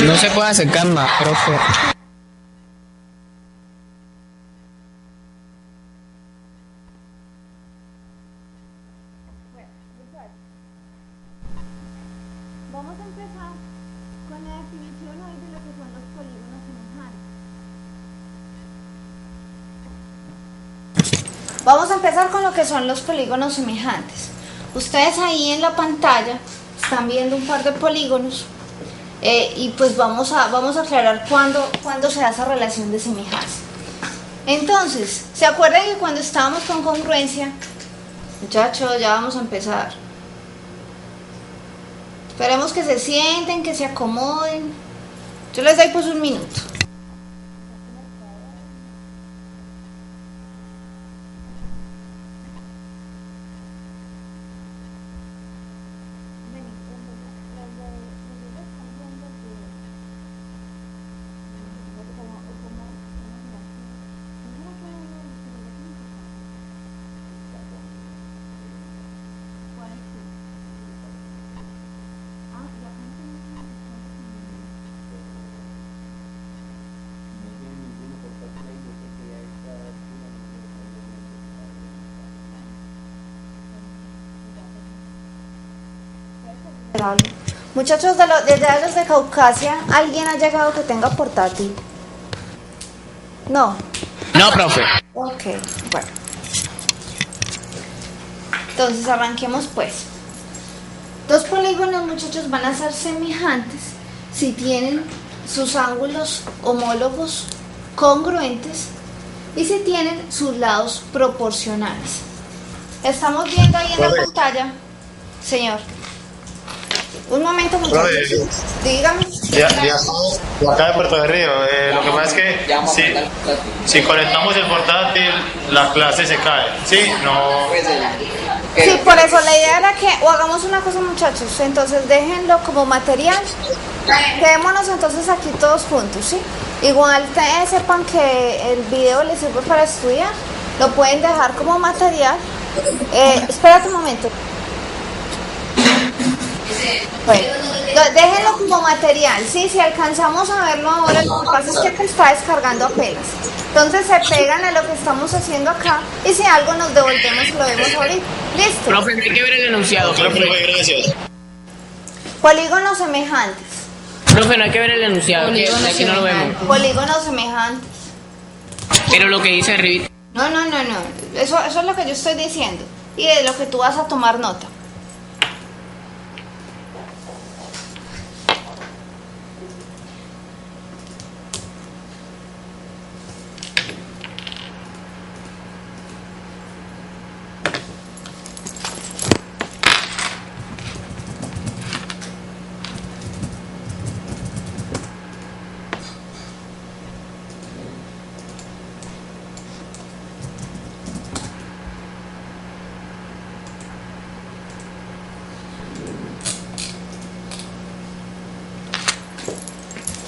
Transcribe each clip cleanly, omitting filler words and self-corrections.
No se puede acercar más, profe. Vamos a empezar con la definición hoy de lo que son los polígonos semejantes. Vamos a empezar con lo que son los polígonos semejantes. Ustedes ahí en la pantalla están viendo un par de polígonos y pues vamos a aclarar cuándo se da esa relación de semejanza. Entonces, ¿se acuerdan que cuando estábamos con congruencia? Muchachos, ya vamos a empezar. Esperemos que se sienten, que se acomoden. Yo les doy pues un minuto. Muchachos, desde los de Caucasia, ¿alguien ha llegado que tenga portátil? No. No, profe. Ok, bueno. Entonces arranquemos pues. Dos polígonos, muchachos, van a ser semejantes si tienen sus ángulos homólogos congruentes y si tienen sus lados proporcionales. Estamos viendo ahí en la pantalla, señor. Un momento, muchachos. Dígame. Ya, acá de Puerto de Río. Lo que pasa es que si conectamos el portátil, la clase se cae. ¿Sí? No. Sí, por eso la idea era que, o hagamos una cosa, muchachos, entonces déjenlo como material. Quedémonos entonces aquí todos juntos, ¿sí? Igual sepan que el video les sirve para estudiar. Lo pueden dejar como material. Espérate un momento. Bueno, déjenlo como material, ¿sí? Si alcanzamos a verlo ahora, lo que pasa es que te está descargando apenas. Entonces se pegan a lo que estamos haciendo acá y si algo nos devolvemos y lo vemos ahorita. ¿Listo? Profe, hay que ver el enunciado. Profe, gracias. Polígonos semejantes. Profe, no hay que ver el enunciado, que aquí no lo vemos. Polígonos semejantes. Pero lo que dice arriba. No. Eso es lo que yo estoy diciendo y de lo que tú vas a tomar nota.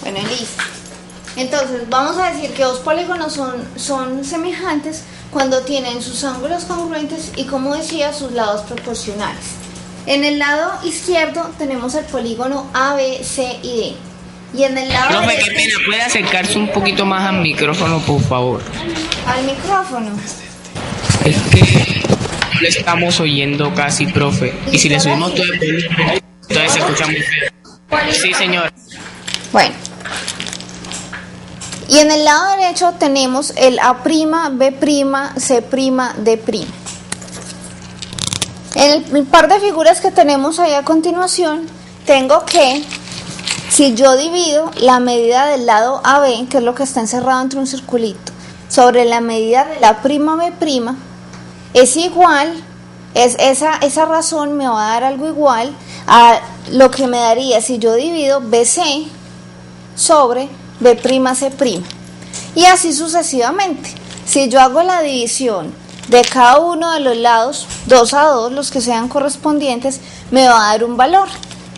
Bueno, listo. Entonces, vamos a decir que dos polígonos son semejantes cuando tienen sus ángulos congruentes y, como decía, sus lados proporcionales. En el lado izquierdo tenemos el polígono A, B, C y D. Y en el lado Profe, derecho... qué pena, ¿puede acercarse un poquito más al micrófono, por favor? Al micrófono. Es que no le estamos oyendo casi, profe. Y si le subimos todo el volumen, entonces se escucha muy feo. Sí, señor. Bueno. Y en el lado derecho tenemos el A', B', C', D'. En el par de figuras que tenemos ahí a continuación, tengo que, si yo divido la medida del lado AB, que es lo que está encerrado entre un circulito, sobre la medida de la B', es igual, esa razón me va a dar algo igual a lo que me daría si yo divido BC sobre B'C'. Y así sucesivamente. Si yo hago la división de cada uno de los lados, 2 a 2, los que sean correspondientes, me va a dar un valor.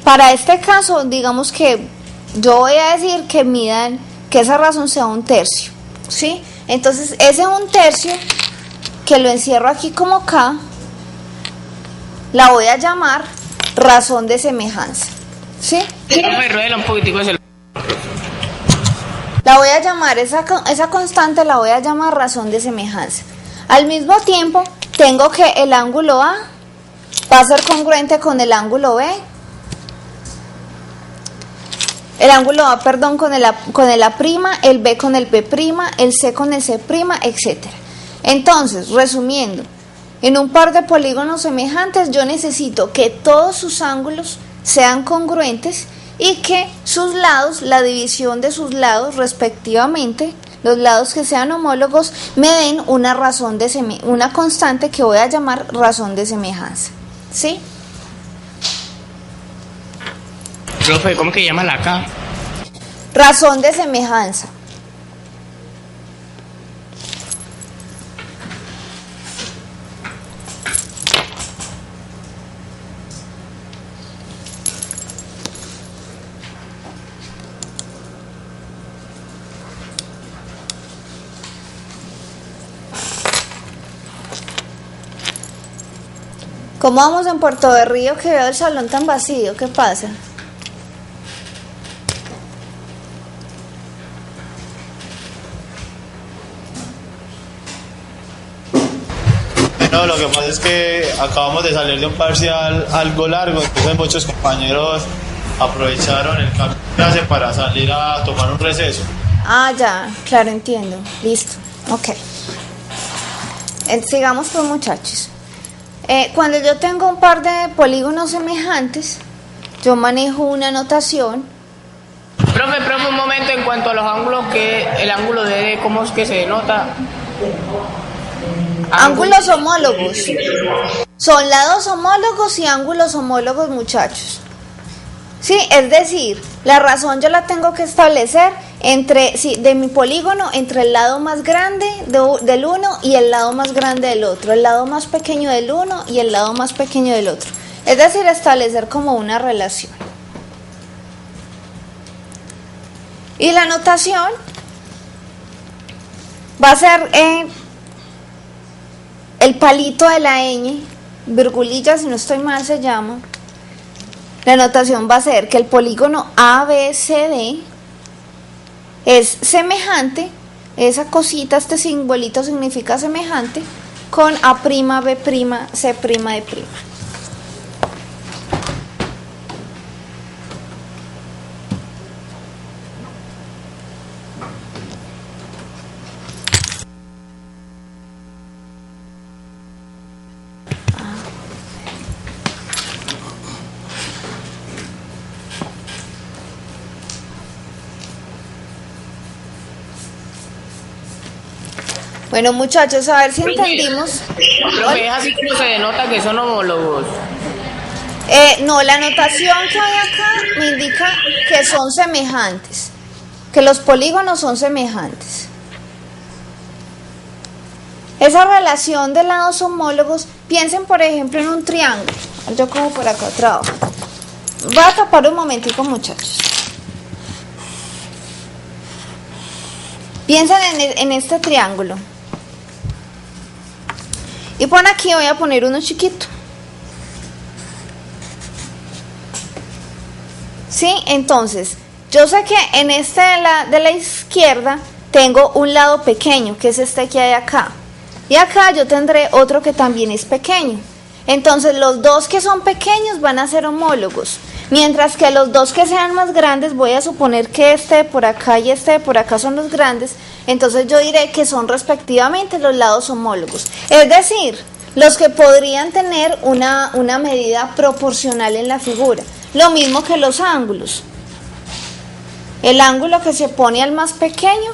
Para este caso, digamos que yo voy a decir que esa razón sea 1/3, ¿sí? Entonces, ese 1/3, que lo encierro aquí como K, la voy a llamar razón de semejanza, ¿sí? Profe, ruédela un poquitico ese. La voy a llamar, esa constante la voy a llamar razón de semejanza. Al mismo tiempo, tengo que el ángulo A va a ser congruente con el ángulo B. El ángulo A, perdón, con el A', el B con el B', el C con el C', etc. Entonces, resumiendo, en un par de polígonos semejantes yo necesito que todos sus ángulos sean congruentes y que sus lados, la división de sus lados respectivamente, los lados que sean homólogos, me den una una constante que voy a llamar razón de semejanza. ¿Sí? Profe, ¿cómo que llama la K? Razón de semejanza. ¿Cómo vamos en Puerto de Río que veo el salón tan vacío? ¿Qué pasa? No, lo que pasa es que acabamos de salir de un parcial algo largo, entonces muchos compañeros aprovecharon el cambio de clase para salir a tomar un receso. Ah, ya, claro, entiendo. Listo, ok. Sigamos pues, muchachos. Cuando yo tengo un par de polígonos semejantes, yo manejo una notación. Profe, un momento, en cuanto a los ángulos, el ángulo de ¿cómo es que se denota? Ángulos homólogos. Son lados homólogos y ángulos homólogos, muchachos. Sí, es decir, la razón yo la tengo que establecer de mi polígono entre el lado más grande del uno y el lado más grande del otro, el lado más pequeño del uno y el lado más pequeño del otro. Es decir, establecer como una relación. Y la notación va a ser el palito de la ñ, virgulilla, si no estoy mal se llama. La notación va a ser que el polígono ABCD es semejante, esa cosita, este simbolito significa semejante, con A', B', C', D'. Bueno, muchachos, a ver si entendimos. Profe, es así como se denota que son homólogos. No, la notación que hay acá me indica que son semejantes, que los polígonos son semejantes. Esa relación de lados homólogos, piensen por ejemplo en un triángulo. Yo como por acá trabajo. Voy a tapar un momentico, muchachos. Piensen en este triángulo. Y por aquí voy a poner uno chiquito. ¿Sí? Entonces, yo sé que en este de la izquierda tengo un lado pequeño, que es este que hay acá. Y acá yo tendré otro que también es pequeño. Entonces, los dos que son pequeños van a ser homólogos. Mientras que los dos que sean más grandes, voy a suponer que este de por acá y este de por acá son los grandes. Entonces yo diré que son respectivamente los lados homólogos. Es decir, los que podrían tener una medida proporcional en la figura. Lo mismo que los ángulos. El ángulo que se opone al más pequeño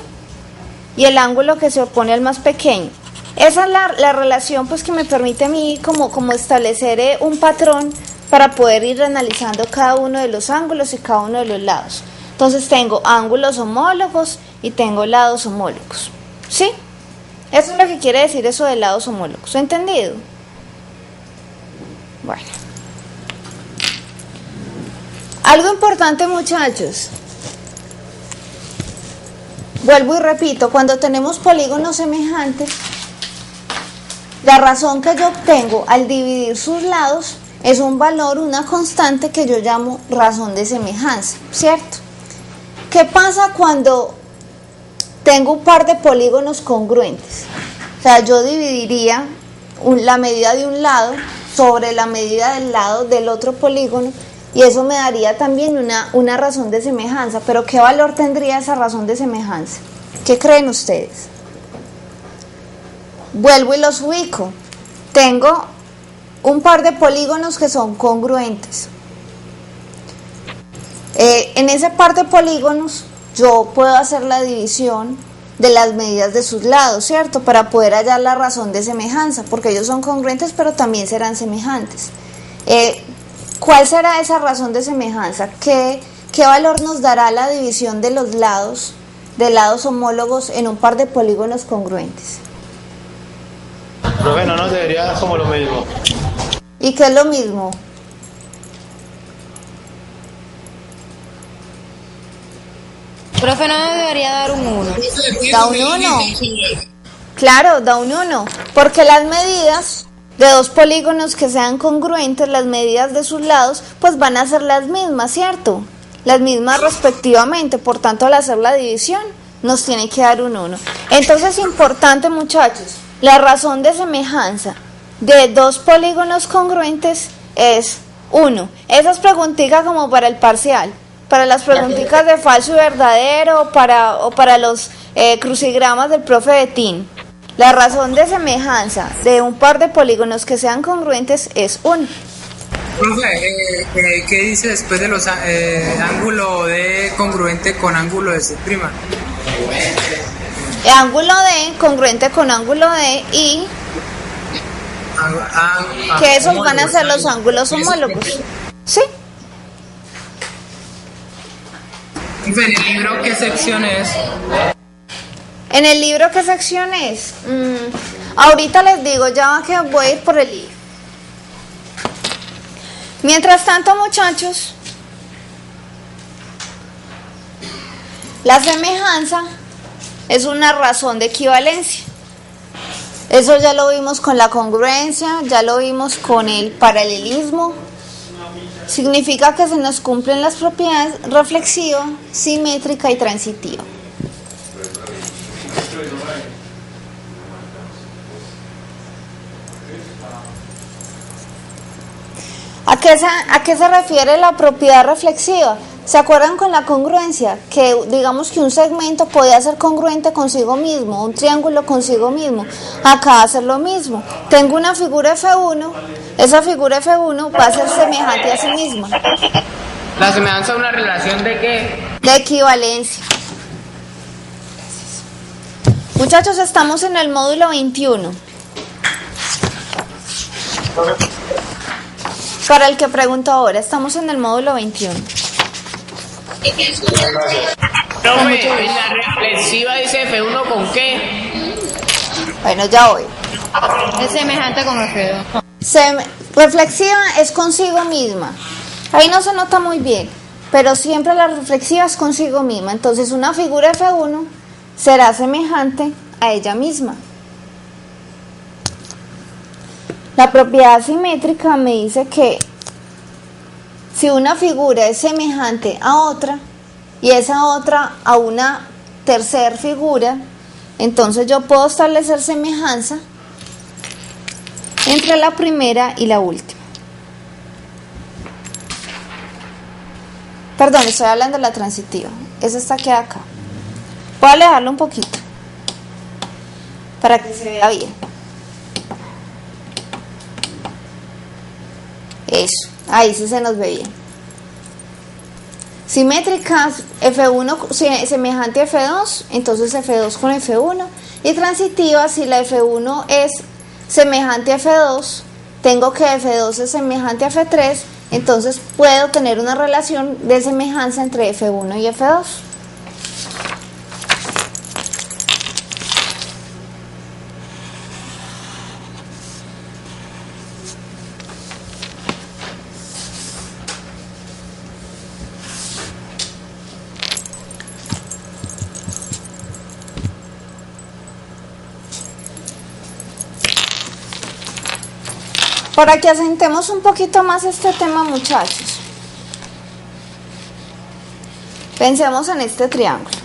y el ángulo que se opone al más pequeño. Esa es la relación pues, que me permite a mí como establecer un patrón para poder ir analizando cada uno de los ángulos y cada uno de los lados. Entonces tengo ángulos homólogos y tengo lados homólogos. ¿Sí? Eso es lo que quiere decir eso de lados homólogos. ¿Entendido? Bueno. Algo importante, muchachos. Vuelvo y repito, cuando tenemos polígonos semejantes, la razón que yo obtengo al dividir sus lados es un valor, una constante que yo llamo razón de semejanza, ¿cierto? ¿Qué pasa cuando tengo un par de polígonos congruentes. O sea, yo dividiría la medida de un lado sobre la medida del lado del otro polígono y eso me daría también una razón de semejanza. Pero ¿qué valor tendría esa razón de semejanza? ¿Qué creen ustedes? Vuelvo y los ubico. Tengo un par de polígonos que son congruentes. En ese par de polígonos yo puedo hacer la división de las medidas de sus lados, ¿cierto? Para poder hallar la razón de semejanza, porque ellos son congruentes pero también serán semejantes. ¿Cuál será esa razón de semejanza? ¿Qué valor nos dará la división de los lados, de lados homólogos en un par de polígonos congruentes? Profe, no nos debería dar como lo mismo. ¿Y qué es lo mismo? Profe, no debería dar un 1. Da un 1. Claro, da un 1. Porque las medidas de dos polígonos que sean congruentes, las medidas de sus lados, pues van a ser las mismas, ¿cierto? Las mismas respectivamente. Por tanto, al hacer la división, nos tiene que dar un 1. Entonces, importante, muchachos, la razón de semejanza de dos polígonos congruentes es 1. Esas preguntitas como para el parcial. Para las preguntitas de falso y verdadero o para los crucigramas del profe de TIN. La razón de semejanza de un par de polígonos que sean congruentes es 1. Profe, ¿qué dice después de los ángulo D congruente con ángulo de C'? Ángulo D congruente con ángulo D y que esos van a ser los ángulos homólogos. ¿Sí? ¿En el libro qué sección es? ¿En el libro qué sección es? Ahorita les digo, ya que voy a ir por el libro. Mientras tanto, muchachos, la semejanza es una razón de equivalencia. Eso ya lo vimos con la congruencia, ya lo vimos con el paralelismo. Significa que se nos cumplen las propiedades reflexiva, simétrica y transitiva. ¿A qué se refiere la propiedad reflexiva? ¿Se acuerdan con la congruencia? Que digamos que un segmento podía ser congruente consigo mismo, un triángulo consigo mismo. Acá va a ser lo mismo. Tengo una figura F1, esa figura F1 va a ser semejante a sí misma. La semejanza es una relación de qué? De equivalencia. Muchachos, estamos en el módulo 21. Para el que pregunto ahora, estamos en el módulo 21. Profe, en la reflexiva dice F1 con qué. Bueno, ya voy. Es semejante con F2. Reflexiva es consigo misma. Ahí no se nota muy bien, pero siempre la reflexiva es consigo misma. Entonces una figura F1 será semejante a ella misma. La propiedad simétrica me dice que si una figura es semejante a otra y esa otra a una tercer figura, entonces yo puedo establecer semejanza entre la primera y la última. Perdón, estoy hablando de la transitiva. Esa está aquí acá. Voy a alejarlo un poquito para que se vea bien. Eso, ahí sí se nos ve bien. Simétricas, F1 semejante a F2, entonces F2 con F1. Y transitiva, si la F1 es semejante a F2, tengo que F2 es semejante a F3, entonces puedo tener una relación de semejanza entre F1 y F2. Para que asentemos un poquito más este tema, muchachos, pensemos en este triángulo.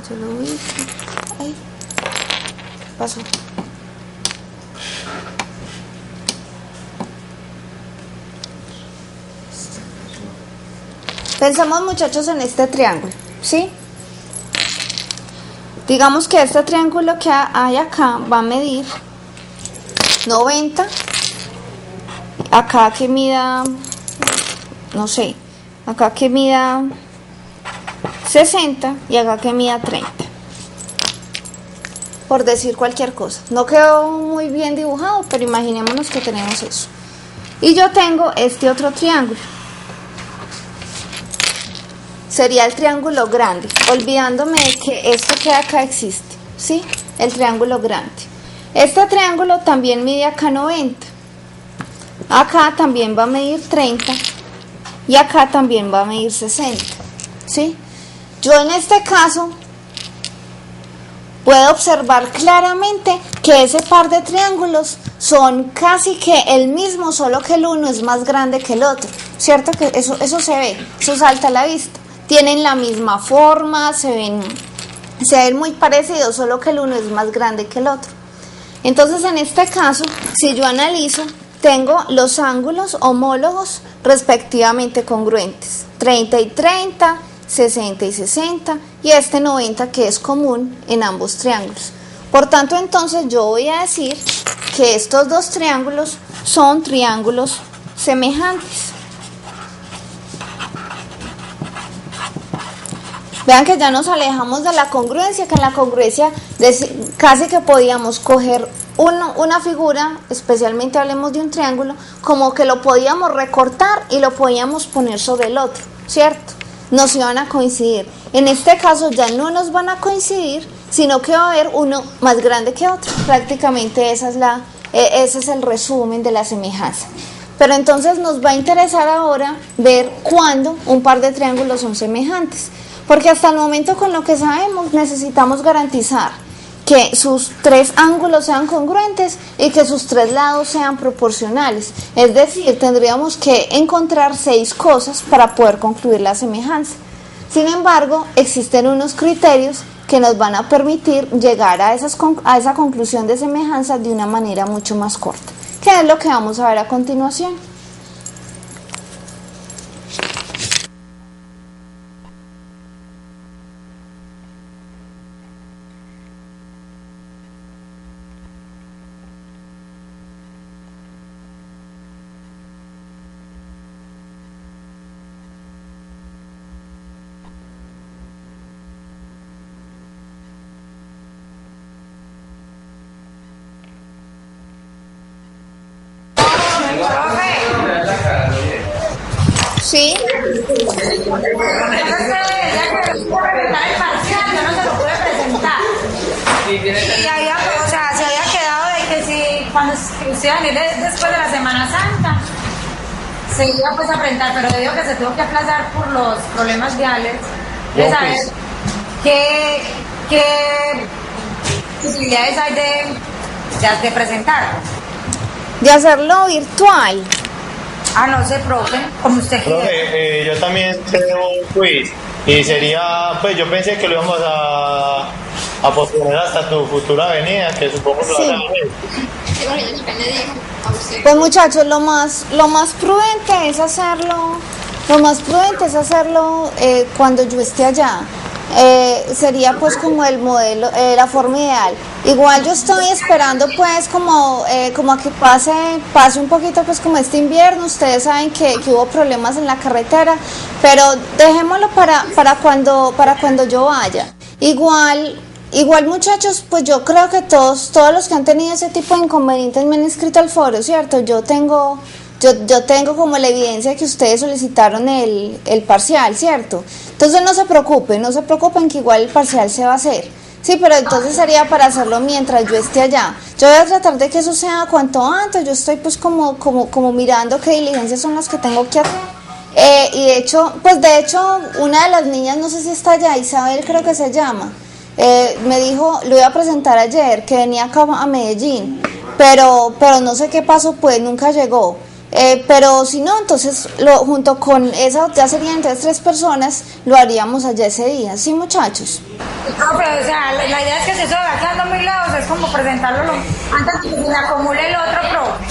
Yo lo ubico. Ay, pasó. Pensamos, muchachos, en este triángulo, ¿sí? Digamos que este triángulo que hay acá va a medir 90, acá que mida, no sé, acá que mida 60 y acá que mida 30. Por decir cualquier cosa. No quedó muy bien dibujado, pero imaginémonos que tenemos eso. Y yo tengo este otro triángulo. Sería el triángulo grande, olvidándome de que esto que acá existe, ¿sí? El triángulo grande. Este triángulo también mide acá 90. Acá también va a medir 30. Y acá también va a medir 60, ¿sí? Yo en este caso puedo observar claramente que ese par de triángulos son casi que el mismo, solo que el uno es más grande que el otro, ¿cierto? Que eso se ve, eso salta a la vista. Tienen la misma forma, se ven muy parecidos, solo que el uno es más grande que el otro. Entonces, en este caso, si yo analizo, tengo los ángulos homólogos respectivamente congruentes, 30 y 30, 60 y 60, y este 90 que es común en ambos triángulos. Por tanto, entonces yo voy a decir que estos dos triángulos son triángulos semejantes. Vean que ya nos alejamos de la congruencia, que en la congruencia casi que podíamos coger una figura, especialmente hablemos de un triángulo, como que lo podíamos recortar y lo podíamos poner sobre el otro, ¿cierto? Nos iban a coincidir. En este caso ya no nos van a coincidir, sino que va a haber uno más grande que otro. Prácticamente ese es el resumen de la semejanza. Pero entonces nos va a interesar ahora ver cuándo un par de triángulos son semejantes. Porque hasta el momento, con lo que sabemos, necesitamos garantizar que sus tres ángulos sean congruentes y que sus tres lados sean proporcionales. Es decir, tendríamos que encontrar 6 cosas para poder concluir la semejanza. Sin embargo, existen unos criterios que nos van a permitir llegar a esa conclusión de semejanza de una manera mucho más corta, que es lo que vamos a ver a continuación. Sí. Y había, o sea, se había quedado de que si cuando usted venir después de la Semana Santa se iba pues a presentar, pero debido a que se tuvo que aplazar por los problemas viales, de saber qué posibilidades hay de presentar. De hacerlo virtual. Ah, no sé, profe, como usted quiera. Profe, yo también tengo un quiz y sería, pues yo pensé que lo íbamos a posponer hasta tu futura venida, que supongo que Sí. lo vas a venir. Pues muchachos, lo más prudente es hacerlo, cuando yo esté allá. Sería pues como el modelo, la forma ideal. Igual yo estoy esperando pues como a que pase un poquito pues como este invierno. Ustedes saben que hubo problemas en la carretera, pero dejémoslo para cuando yo vaya. Igual muchachos, pues yo creo que todos los que han tenido ese tipo de inconvenientes me han inscrito al foro, ¿cierto? Yo tengo como la evidencia de que ustedes solicitaron el parcial, ¿cierto? Entonces no se preocupen que igual el parcial se va a hacer. Sí, pero entonces sería para hacerlo mientras yo esté allá. Yo voy a tratar de que eso sea cuanto antes. Yo estoy pues como mirando qué diligencias son las que tengo que hacer. Y de hecho, una de las niñas, no sé si está allá, Isabel creo que se llama, me dijo, lo iba a presentar ayer, que venía acá a Medellín, pero no sé qué pasó, pues nunca llegó. Pero si no, entonces junto con esa, ya serían entonces 3 personas, lo haríamos allá ese día, ¿sí, muchachos? Profe, o sea, la idea es que si eso va quedando muy lejos, es como presentarlo antes de que se acumule el otro, profe.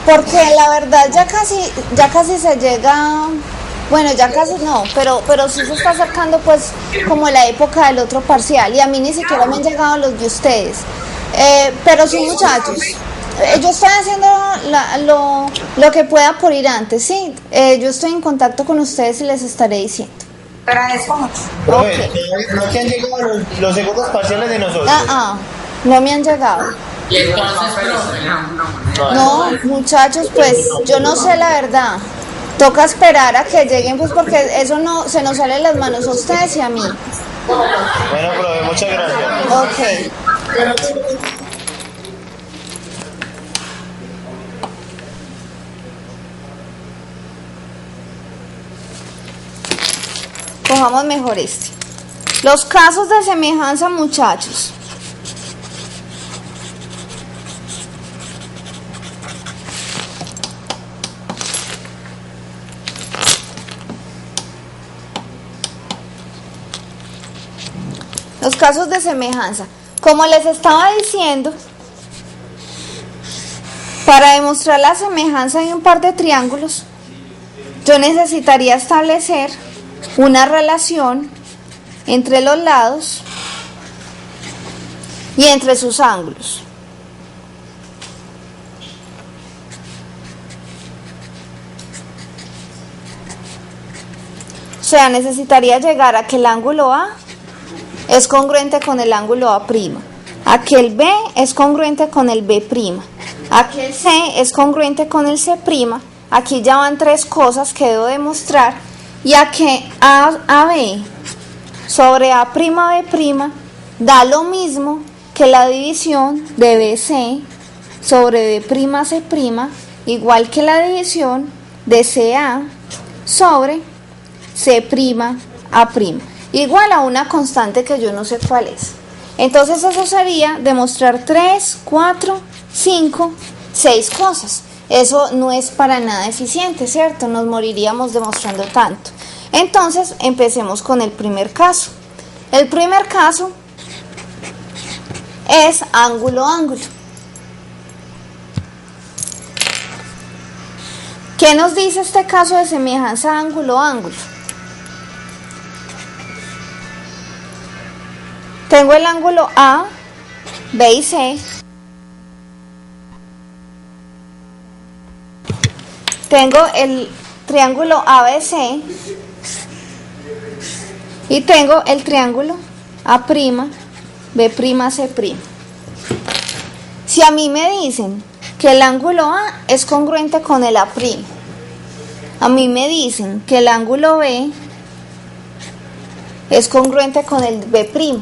Porque la verdad ya casi se llega, bueno, ya casi no, pero sí se está acercando pues como la época del otro parcial y a mí ni siquiera me han llegado los de ustedes. Pero sí, muchachos, yo estoy haciendo lo que pueda por ir antes, sí, yo estoy en contacto con ustedes y les estaré diciendo. Pero es como... Profe, ¿no te han llegado los segundos parciales de nosotros? No me han llegado. Y entonces, profe, No, muchachos, pues yo no sé la verdad. Toca esperar a que lleguen, pues porque eso no se nos sale de las manos a ustedes y a mí. Bueno, profe, muchas gracias. Ok. Cojamos mejor este. Los casos de semejanza, muchachos. Los casos de semejanza. Como les estaba diciendo, para demostrar la semejanza de un par de triángulos, yo necesitaría establecer una relación entre los lados y entre sus ángulos. O sea, necesitaría llegar a que el ángulo A es congruente con el ángulo A', a que el B es congruente con el B', a que el C es congruente con el C', aquí ya van 3 cosas que debo demostrar, y a que AB sobre A'B' da lo mismo que la división de BC sobre B'C', igual que la división de CA sobre C'A', igual a una constante que yo no sé cuál es. Entonces eso sería demostrar 3, 4, 5, 6 cosas. Eso no es para nada eficiente, ¿cierto? Nos moriríamos demostrando tanto. Entonces empecemos con el primer caso. El primer caso es ángulo-ángulo. ¿Qué nos dice este caso de semejanza ángulo-ángulo? Tengo el ángulo A, B y C. Tengo el triángulo ABC y tengo el triángulo A', B', C'. Si a mí me dicen que el ángulo A es congruente con el A', a mí me dicen que el ángulo B es congruente con el B'.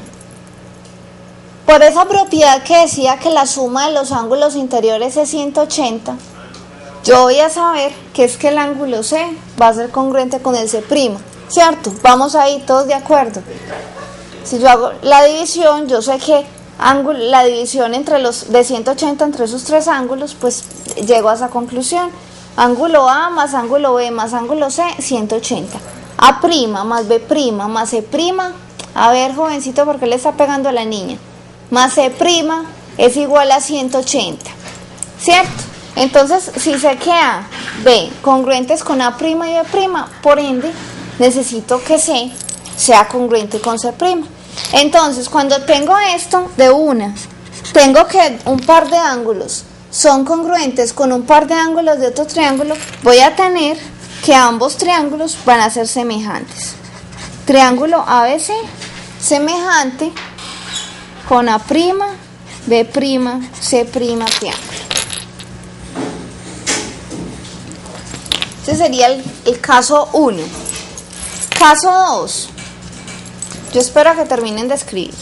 Por esa propiedad que decía que la suma de los ángulos interiores es 180, yo voy a saber que es que el ángulo C va a ser congruente con el C', ¿cierto? Vamos ahí todos de acuerdo. Si yo hago la división, yo sé que la división entre los de 180 entre esos 3 ángulos, pues llego a esa conclusión. Ángulo A más ángulo B más ángulo C, 180. A' más B' más C'. A ver, jovencito, ¿por qué le está pegando a la niña? Más C' es igual a 180, ¿cierto? Entonces, si sé que A, B congruentes con A' y B', por ende, necesito que C sea congruente con C'. Entonces, cuando tengo esto de una, tengo que un par de ángulos son congruentes con un par de ángulos de otro triángulo, voy a tener que ambos triángulos van a ser semejantes. Triángulo ABC semejante con A', B', C' triángulo. Ese sería el caso 1. Caso 2. Yo espero que terminen de escribir.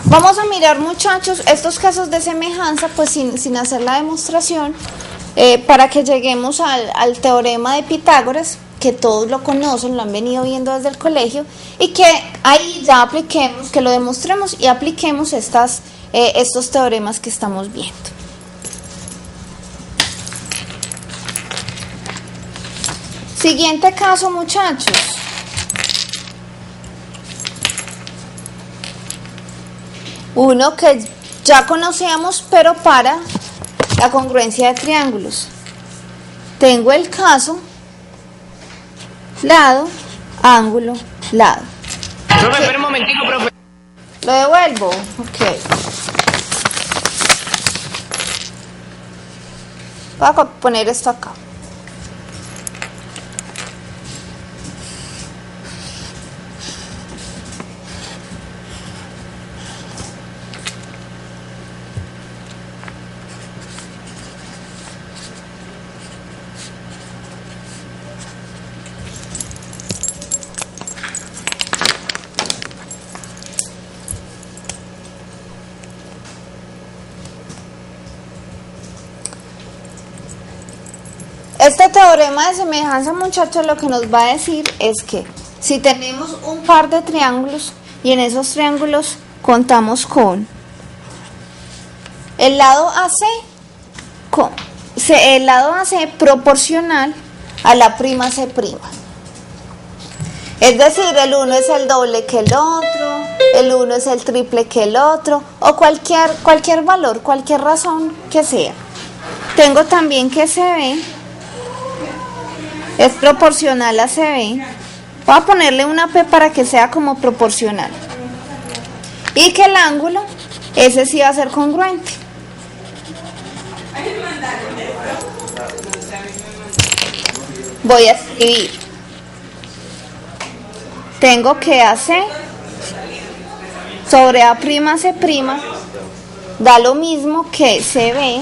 Vamos a mirar, muchachos, estos casos de semejanza, pues sin hacer la demostración, para que lleguemos al teorema de Pitágoras, que todos lo conocen, lo han venido viendo desde el colegio, y que ahí ya apliquemos, que lo demostremos y apliquemos estos teoremas que estamos viendo. Siguiente caso, muchachos. Uno que ya conocíamos, pero para la congruencia de triángulos. Tengo el caso lado, ángulo, lado. Profe, espera un momentico, profe. Lo devuelvo. Ok. Voy a poner esto acá. Este teorema de semejanza, muchachos, lo que nos va a decir es que si tenemos un par de triángulos y en esos triángulos contamos con el lado AC, el lado AC proporcional a la prima C prima. Es decir, el uno es el doble que el otro, el uno es el triple que el otro, o cualquier valor, cualquier razón que sea. Tengo también que CB es proporcional a CB. Voy a ponerle una P para que sea como proporcional. Y que el ángulo, ese sí va a ser congruente. Voy a escribir. Tengo que AC sobre A' C' da lo mismo que CB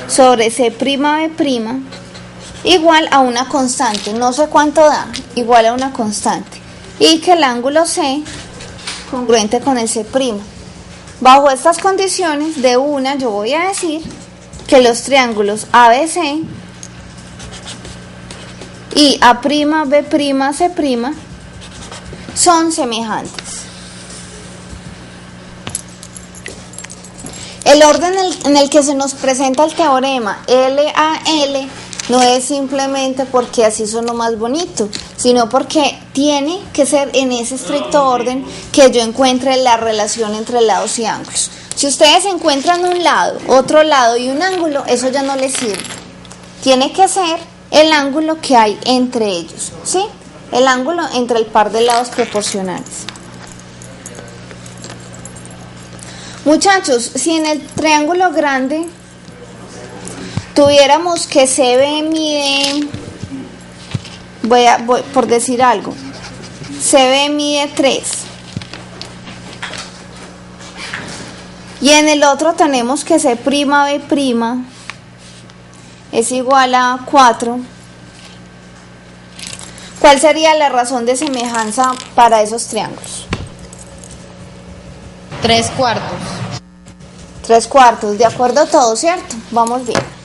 sobre C' B' igual a una constante, no sé cuánto da, igual a una constante, y que el ángulo C congruente con el C'. Bajo estas condiciones, de una yo voy a decir que los triángulos ABC y A'B' C' son semejantes. El orden en el que se nos presenta el teorema LAL no es simplemente porque así son lo más bonito, sino porque tiene que ser en ese estricto orden que yo encuentre la relación entre lados y ángulos. Si ustedes encuentran un lado, otro lado y un ángulo, eso ya no les sirve. Tiene que ser el ángulo que hay entre ellos, ¿sí? El ángulo entre el par de lados proporcionales. Muchachos, si en el triángulo grande tuviéramos que CB mide, voy por decir algo, CB mide 3 y en el otro tenemos que C'B' es igual a 4, ¿cuál sería la razón de semejanza para esos triángulos? 3/4. 3/4, de acuerdo a todo, ¿cierto? Vamos bien.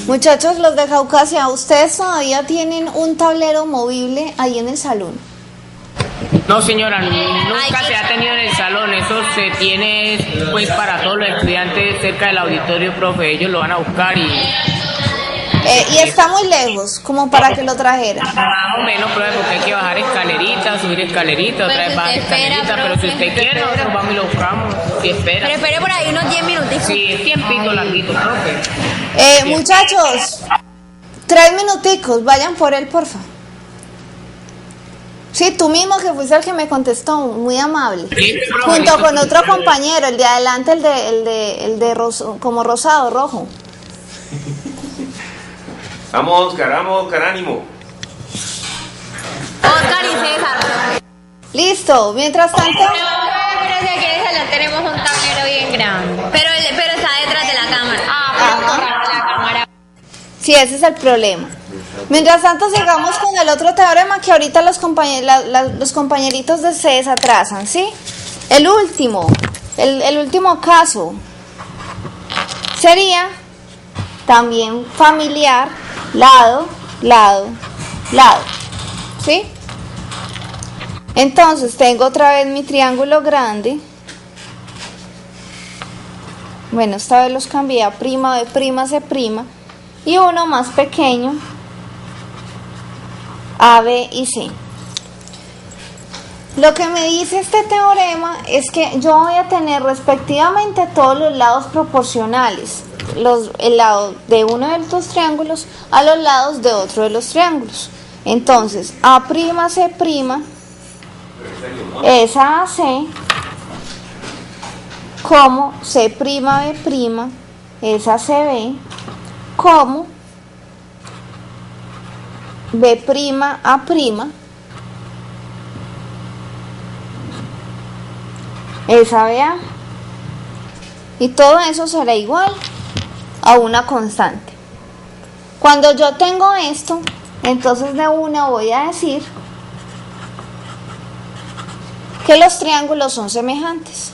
Muchachos, los de Caucasia, ¿ustedes todavía tienen un tablero movible ahí en el salón? No, señora, nunca se ha tenido en el salón. Eso se tiene pues para todos los estudiantes cerca del auditorio, profe. Ellos lo van a buscar y está muy lejos, como para que lo trajeran. más o menos, profe, porque hay que bajar escalerita, subir escalerita, otra vez bajar escalerita. Pero si usted quiere, nosotros vamos y lo buscamos. Si espera. Pero espere por ahí unos 10 minutitos. Sí, es tiempito larguito, profe. Muchachos, 3 minuticos, vayan por él, porfa. Sí, tú mismo que fuiste el que me contestó, muy amable. Sí, profe, Junto listo. con otro compañero, el de adelante, el de como rosado, rojo. Vamos, Oscar, ánimo. Oscar y César. Listo, mientras tanto, Pero si aquí en el salón tenemos un tablero bien grande. Pero está detrás de la cámara. Ajá. La cámara. sí, ese es el problema. Mientras tanto, sigamos con el otro teorema que ahorita los compañeritos de ustedes atrasan, ¿sí? El último caso sería también familiar, lado, ¿sí? Entonces tengo otra vez mi triángulo grande. Bueno, esta vez los cambié a prima, B', C', y uno más pequeño, A, B y C. Lo que me dice este teorema es que yo voy a tener respectivamente todos los lados proporcionales, el lado de uno de los triángulos a los lados de otro de los triángulos. Entonces, A', C' es a AC, como C', B' es a CB, como B', A', es a BA. Y todo eso será igual a una constante. Cuando yo tengo esto, entonces de una voy a decir que los triángulos son semejantes.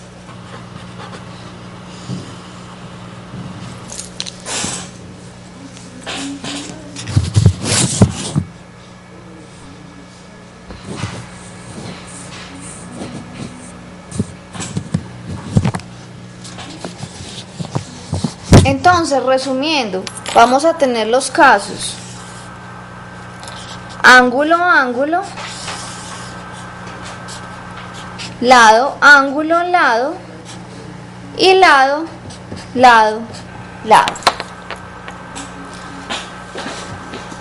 Entonces, resumiendo, vamos a tener los casos: ángulo, ángulo, lado, ángulo, lado, y lado, lado, lado.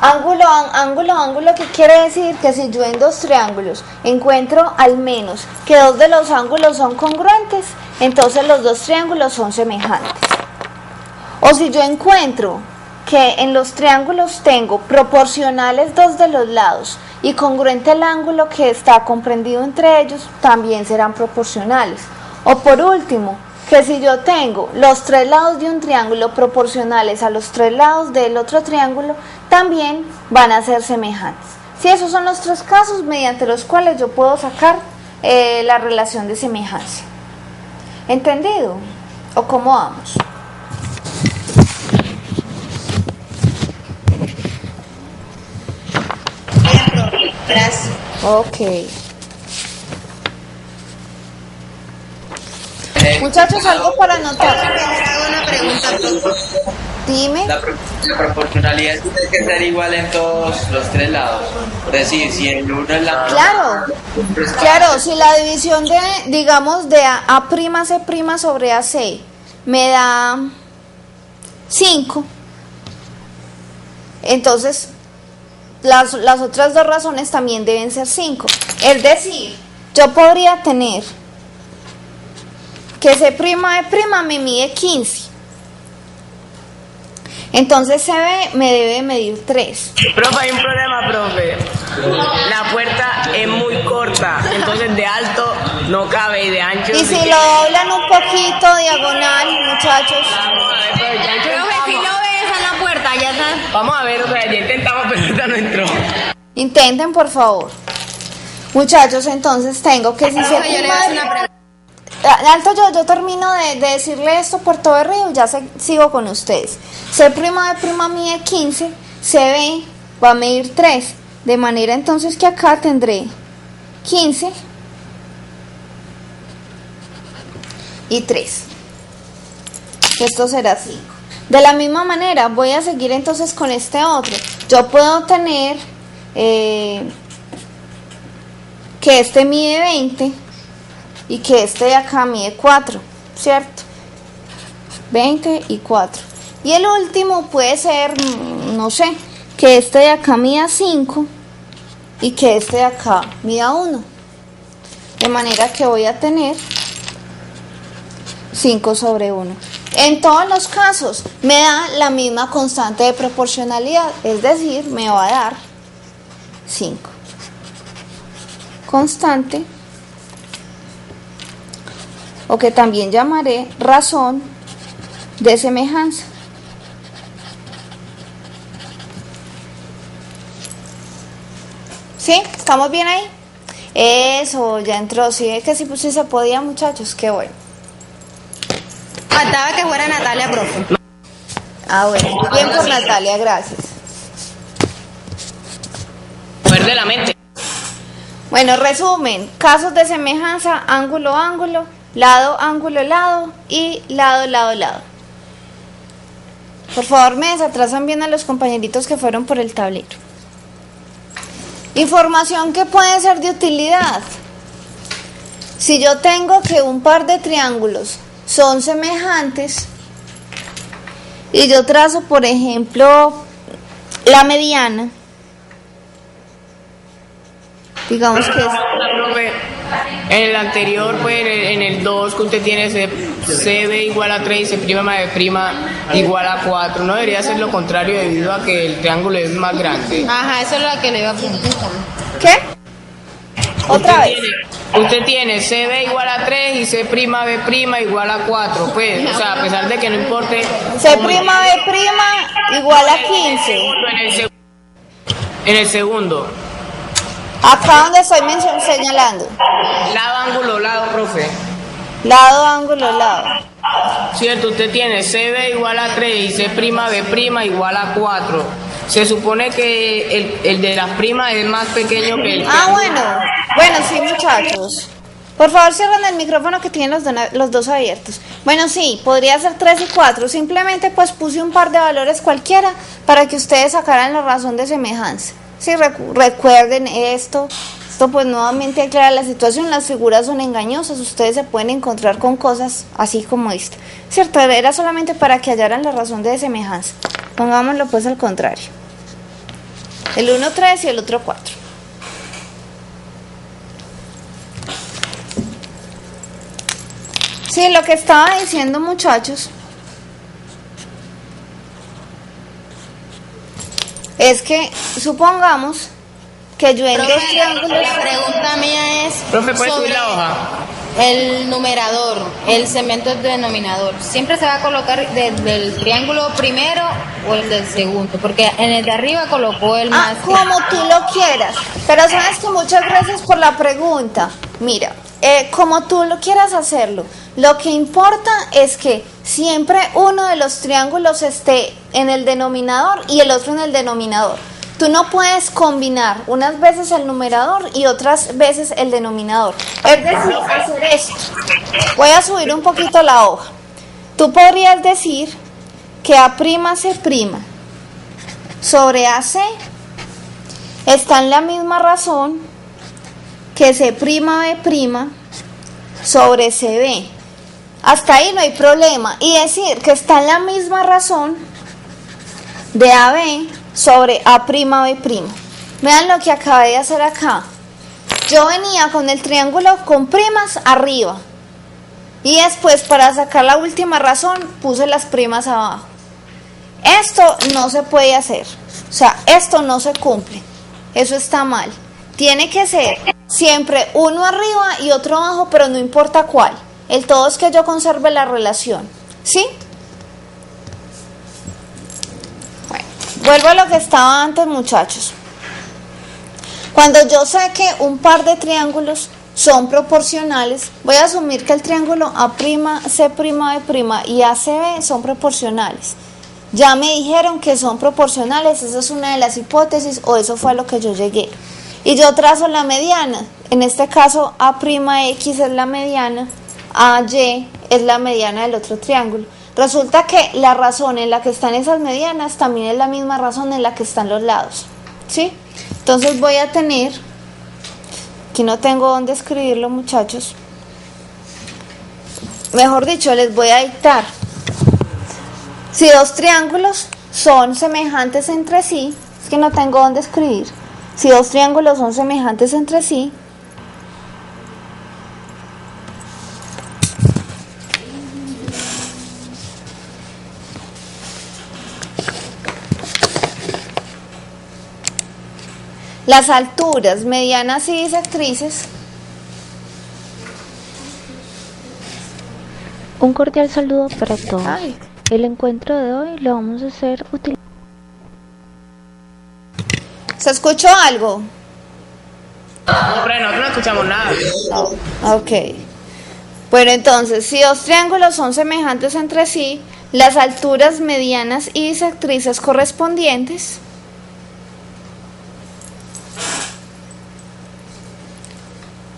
Ángulo, ¿qué quiere decir? Que si yo en dos triángulos encuentro al menos que dos de los ángulos son congruentes, entonces los dos triángulos son semejantes. O si yo encuentro que en los triángulos tengo proporcionales dos de los lados y congruente el ángulo que está comprendido entre ellos, también serán proporcionales. O por último, que si yo tengo los tres lados de un triángulo proporcionales a los tres lados del otro triángulo, también van a ser semejantes. Si esos son los tres casos mediante los cuales yo puedo sacar la relación de semejanza. ¿Entendido? ¿O cómo vamos? Gracias. Ok. Muchachos, algo para anotar. Hago una pregunta, profe. Dime. La proporcionalidad tiene que ser igual en todos los tres lados. Es decir, si el uno es la... Claro, si la división de, digamos, de A', C' sobre AC me da 5, entonces las otras dos razones también deben ser 5. Es decir, yo podría tener que C', B' me mide 15. Entonces CB me debe medir 3. Profe, hay un problema, profe. La puerta es muy corta, entonces de alto no cabe y de ancho... Y si lo doblan un poquito diagonal, muchachos. Vamos a ver, profe, ya Profe, si intentamos. no ves a la puerta, ya está. Vamos a ver, o sea, ya intentamos, pero esta no entró. Intenten, por favor. Muchachos, entonces tengo que si Profe, yo le voy a hacer una pregunta. alto, yo termino de decirle esto por todo el río, ya sigo con ustedes. C' B' mide 15, CB va a medir 3, de manera entonces que acá tendré 15 y 3. Esto será 5. De la misma manera voy a seguir entonces con este otro. Yo puedo tener que este mide 20 y que este de acá mide 4, ¿cierto? 20 y 4. Y el último puede ser, no sé, que este de acá mida 5 y que este de acá mida 1. De manera que voy a tener 5 sobre 1. En todos los casos me da la misma constante de proporcionalidad, es decir, me va a dar 5. Constante, o que también llamaré razón de semejanza. ¿Sí? ¿Estamos bien ahí? Eso, ya entró. Sí, es que sí, pues sí se podía, muchachos, qué bueno. Faltaba que fuera Natalia, profe. Ah, bueno, bien por Natalia, gracias. Muerde la mente. Bueno, resumen, casos de semejanza, ángulo, ángulo, lado, ángulo, lado y lado, lado, lado. Por favor, me desatrasan bien a los compañeritos que fueron por el tablero. Información que puede ser de utilidad. Si yo tengo que un par de triángulos son semejantes y yo trazo, por ejemplo, la mediana, digamos que es... En el anterior, pues en el 2 que usted tiene CB igual a 3 y C' B' igual a 4. No debería ser lo contrario debido a que el triángulo es más grande. Ajá, eso es lo que le iba a preguntar. ¿Qué? Otra vez. Usted tiene CB igual a 3 y C' B' igual a 4. Pues, o sea, a pesar de que no importe... C' B' igual a 15. En el segundo. Acá donde estoy señalando. Lado, ángulo, lado, profe. Lado, ángulo, lado. Cierto, usted tiene CB igual a 3 y C' B' igual a 4. Se supone que el de las primas es más pequeño que el... Bueno, sí, muchachos. Por favor, cierren el micrófono que tienen los dos abiertos. Bueno, sí, podría ser 3 y 4. Simplemente pues puse un par de valores cualquiera para que ustedes sacaran la razón de semejanza. Sí, recuerden esto pues nuevamente aclara la situación, las figuras son engañosas, ustedes se pueden encontrar con cosas así como esta, ¿cierto? Era solamente para que hallaran la razón de semejanza. Pongámoslo pues al contrario. El 1, 3 y el otro 4. Sí, lo que estaba diciendo, muchachos, es que supongamos que yo en dos triángulos... La pregunta mía es... Profe, ¿puede subir la hoja? El numerador, el cemento denominador, ¿siempre se va a colocar desde el triángulo primero o el del segundo? Porque en el de arriba colocó el más... como tú lo quieras. Pero sabes que muchas gracias por la pregunta. Mira, como tú lo quieras hacerlo, lo que importa es que siempre uno de los triángulos esté en el denominador y el otro en el denominador. Tú no puedes combinar unas veces el numerador y otras veces el denominador. Es decir, hacer esto. Voy a subir un poquito la hoja. Tú podrías decir que A'C' sobre AC está en la misma razón que C' B' sobre CB. Hasta ahí no hay problema. Y decir que está en la misma razón de AB sobre A'B'. Vean lo que acabé de hacer acá. Yo venía con el triángulo con primas arriba y después, para sacar la última razón, puse las primas abajo. Esto no se puede hacer, o sea, esto no se cumple, eso está mal. Tiene que ser siempre uno arriba y otro abajo, pero no importa cuál. El todo es que yo conserve la relación, ¿sí? Bueno, vuelvo a lo que estaba antes, muchachos. Cuando yo sé que un par de triángulos son proporcionales, voy a asumir que el triángulo A'B' y ACB son proporcionales. Ya me dijeron que son proporcionales, esa es una de las hipótesis, o eso fue a lo que yo llegué. Y yo trazo la mediana, en este caso A'X es la mediana, AY es la mediana del otro triángulo. Resulta que la razón en la que están esas medianas también es la misma razón en la que están los lados, ¿sí? Entonces voy a tener, aquí no tengo dónde escribirlo, muchachos, mejor dicho, les voy a dictar. Si dos triángulos son semejantes entre sí, es que no tengo dónde escribir, si dos triángulos son semejantes entre sí, las alturas medianas y bisectrices. Un cordial saludo para todos. El encuentro de hoy lo vamos a hacer útil. ¿Se escuchó algo? No, pero nosotros no escuchamos nada. Ok. Bueno, entonces, si dos triángulos son semejantes entre sí, las alturas medianas y bisectrices correspondientes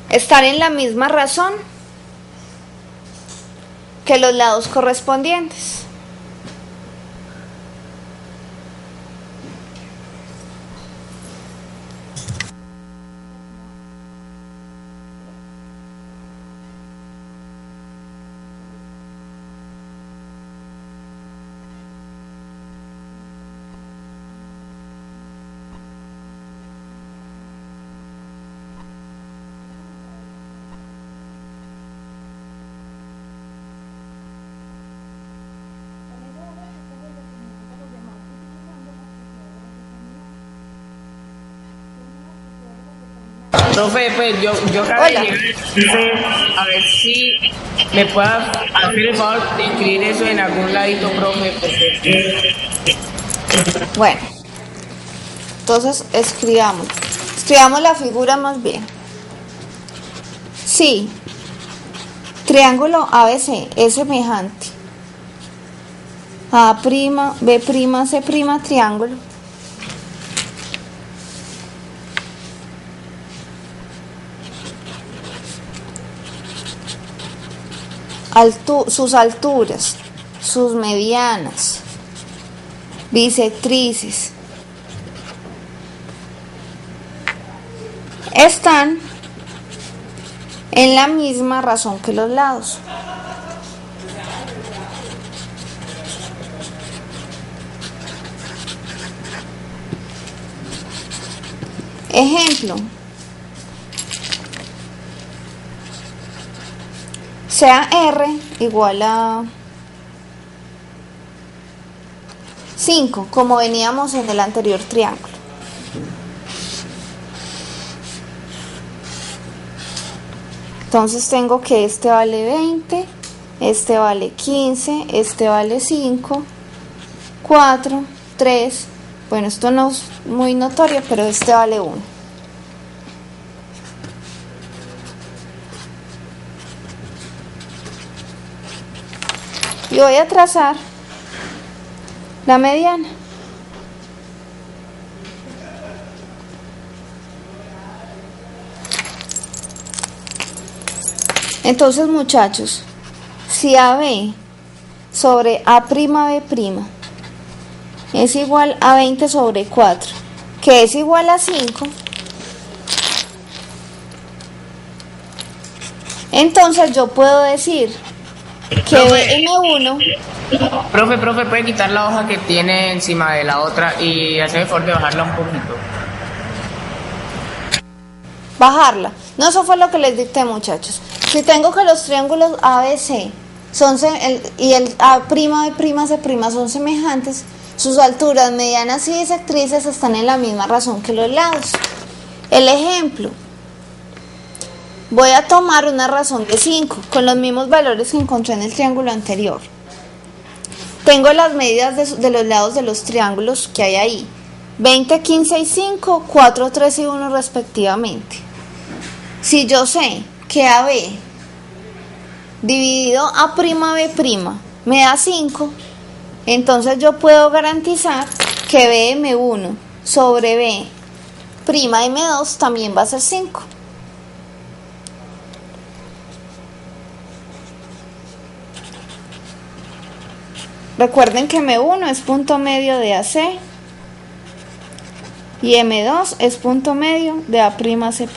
están en la misma razón que los lados correspondientes. Profe, pues yo acabo de llegar, a ver si me puedas hacer el favor de escribir eso en algún ladito, profe. Bueno, entonces escribamos la figura más bien. Sí, triángulo ABC es semejante a B', C', triángulo. Sus alturas, sus medianas, bisectrices, están en la misma razón que los lados. Ejemplo. Sea R igual a 5, como veníamos en el anterior triángulo. Entonces tengo que este vale 20, este vale 15, este vale 5, 4, 3, bueno, esto no es muy notorio, pero este vale 1. Y voy a trazar la mediana. Entonces, muchachos, si AB sobre A'B' es igual a 20 sobre 4, que es igual a 5, entonces yo puedo decir que M1... Profe, puede quitar la hoja que tiene encima de la otra y hacer el favor de bajarla un poquito. Bajarla. No, eso fue lo que les dicté, muchachos. Si tengo que los triángulos ABC y el A'B' C' son semejantes, sus alturas medianas y bisectrices están en la misma razón que los lados. El ejemplo. Voy a tomar una razón de 5 con los mismos valores que encontré en el triángulo anterior. Tengo las medidas de los lados de los triángulos que hay ahí. 20, 15 y 5, 4, 3 y 1 respectivamente. Si yo sé que AB dividido a prima B prima me da 5, entonces yo puedo garantizar que BM1 sobre B prima M2 también va a ser 5. Recuerden que M1 es punto medio de AC y M2 es punto medio de A' C'.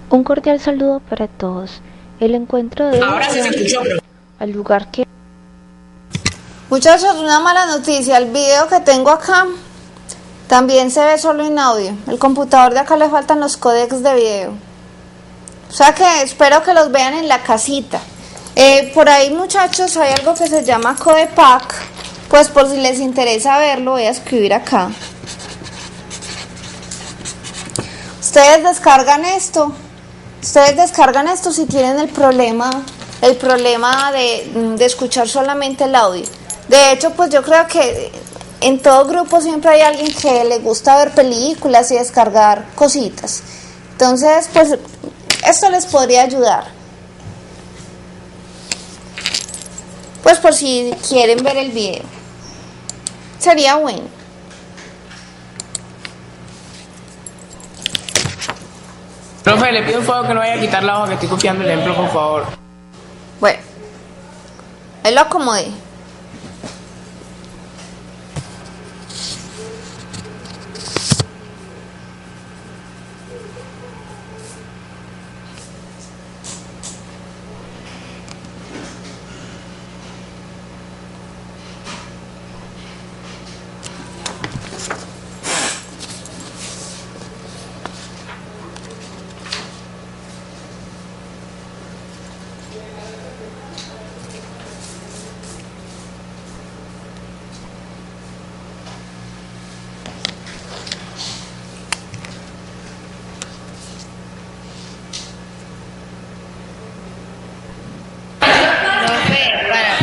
Un cordial saludo para todos. El encuentro de Ahora sí se escuchó, pero... al lugar que... Muchachos, una mala noticia, el video que tengo acá también se ve solo en audio. El computador de acá le faltan los códecs de video. O sea que espero que los vean en la casita. Por ahí, muchachos, hay algo que se llama Codepack. Pues por si les interesa verlo, voy a escribir acá. Ustedes descargan esto si tienen el problema de escuchar solamente el audio. De hecho, pues yo creo que en todo grupo siempre hay alguien que le gusta ver películas y descargar cositas. Entonces, pues esto les podría ayudar. Pues por si quieren ver el video. Sería bueno. Profe, le pido un favor que no vaya a quitar la hoja que estoy copiando el ejemplo, por favor. Bueno, ahí lo acomodé.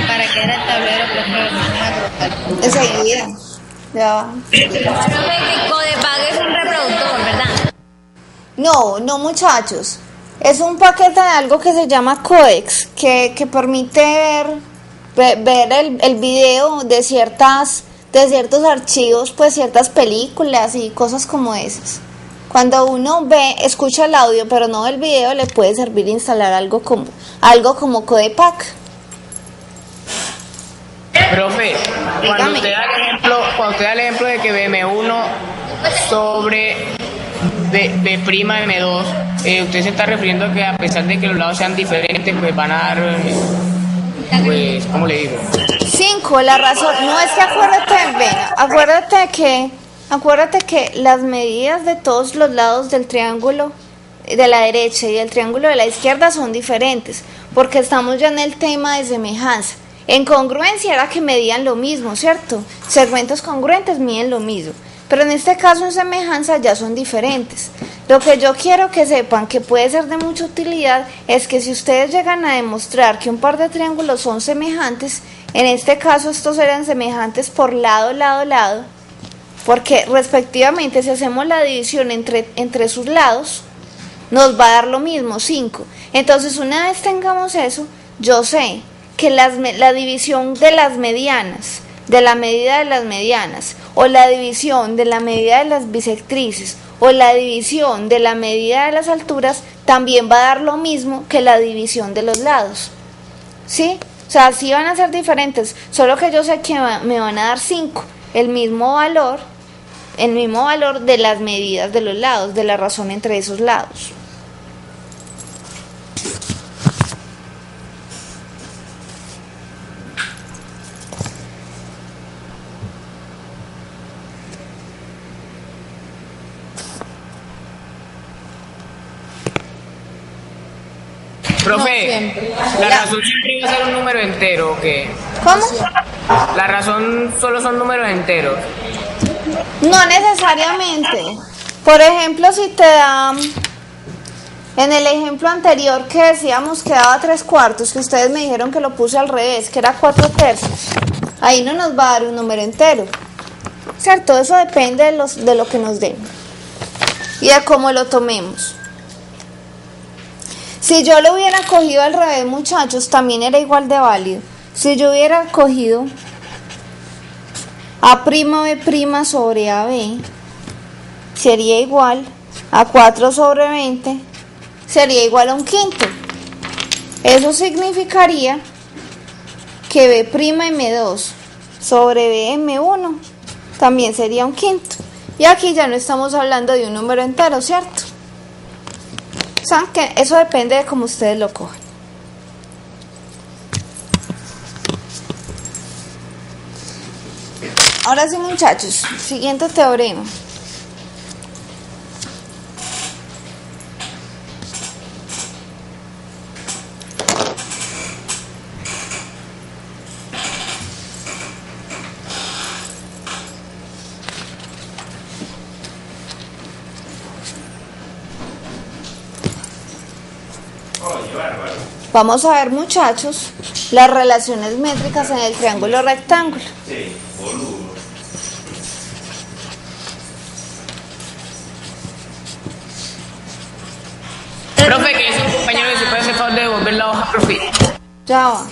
Para que era el tablero, profe, Enseguida. Ya va. Profe, que Codepack es un reproductor, ¿verdad? No, muchachos. Es un paquete de algo que se llama codecs, que permite ver el video de ciertos archivos, pues ciertas películas y cosas como esas. Cuando uno escucha el audio pero no ve el video, le puede servir instalar algo como Codepack. Profe, cuando usted da el ejemplo de que BM1 sobre B' M2, usted se está refiriendo a que a pesar de que los lados sean diferentes, pues van a dar, pues, ¿cómo le digo? 5, la razón, no es que acuérdate que las medidas de todos los lados del triángulo de la derecha y del triángulo de la izquierda son diferentes, porque estamos ya en el tema de semejanza. En congruencia era que medían lo mismo, ¿cierto? Segmentos congruentes miden lo mismo, pero en este caso en semejanza ya son diferentes. Lo que yo quiero que sepan, que puede ser de mucha utilidad, es que si ustedes llegan a demostrar que un par de triángulos son semejantes, en este caso estos eran semejantes por lado, porque respectivamente si hacemos la división entre sus lados, nos va a dar lo mismo, 5. Entonces una vez tengamos eso, yo sé que la división de las medianas, de la medida de las medianas, o la división de la medida de las bisectrices, o la división de la medida de las alturas, también va a dar lo mismo que la división de los lados. ¿Sí? O sea, sí van a ser diferentes, solo que yo sé que me van a dar 5, el mismo valor de las medidas de los lados, de la razón entre esos lados. Profe, siempre. ¿la razón siempre va a ser un número entero o qué? ¿Cómo? La razón solo son números enteros. No necesariamente. Por ejemplo, si te da, en el ejemplo anterior que decíamos que daba 3/4, que ustedes me dijeron que lo puse al revés, que era 4/3, ahí no nos va a dar un número entero, ¿cierto? Eso depende de lo que nos den y de cómo lo tomemos. Si yo lo hubiera cogido al revés, muchachos, también era igual de válido. Si yo hubiera cogido A'(b' sobre AB, sería igual a 4/20, sería igual a 1/5. Eso significaría que B'M2 sobre Bm1 también sería 1/5. Y aquí ya no estamos hablando de un número entero, ¿cierto? O sea, que eso depende de cómo ustedes lo cojan. Ahora sí, muchachos, siguiente teorema. Vamos a ver, muchachos, las relaciones métricas en el triángulo rectángulo. Sí, boludo. Profe, que es un compañero que se puede hacer favor de devolver la hoja, profe. Ya va.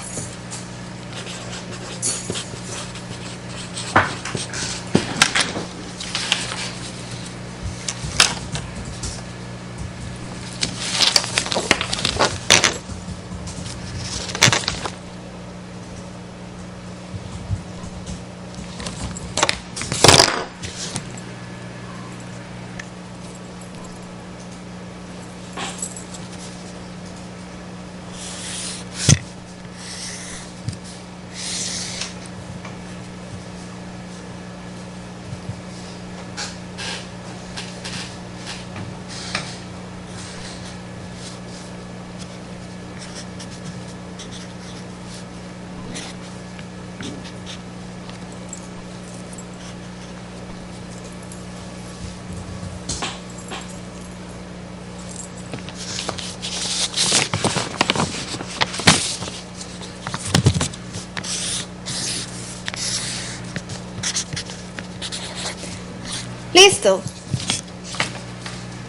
Listo.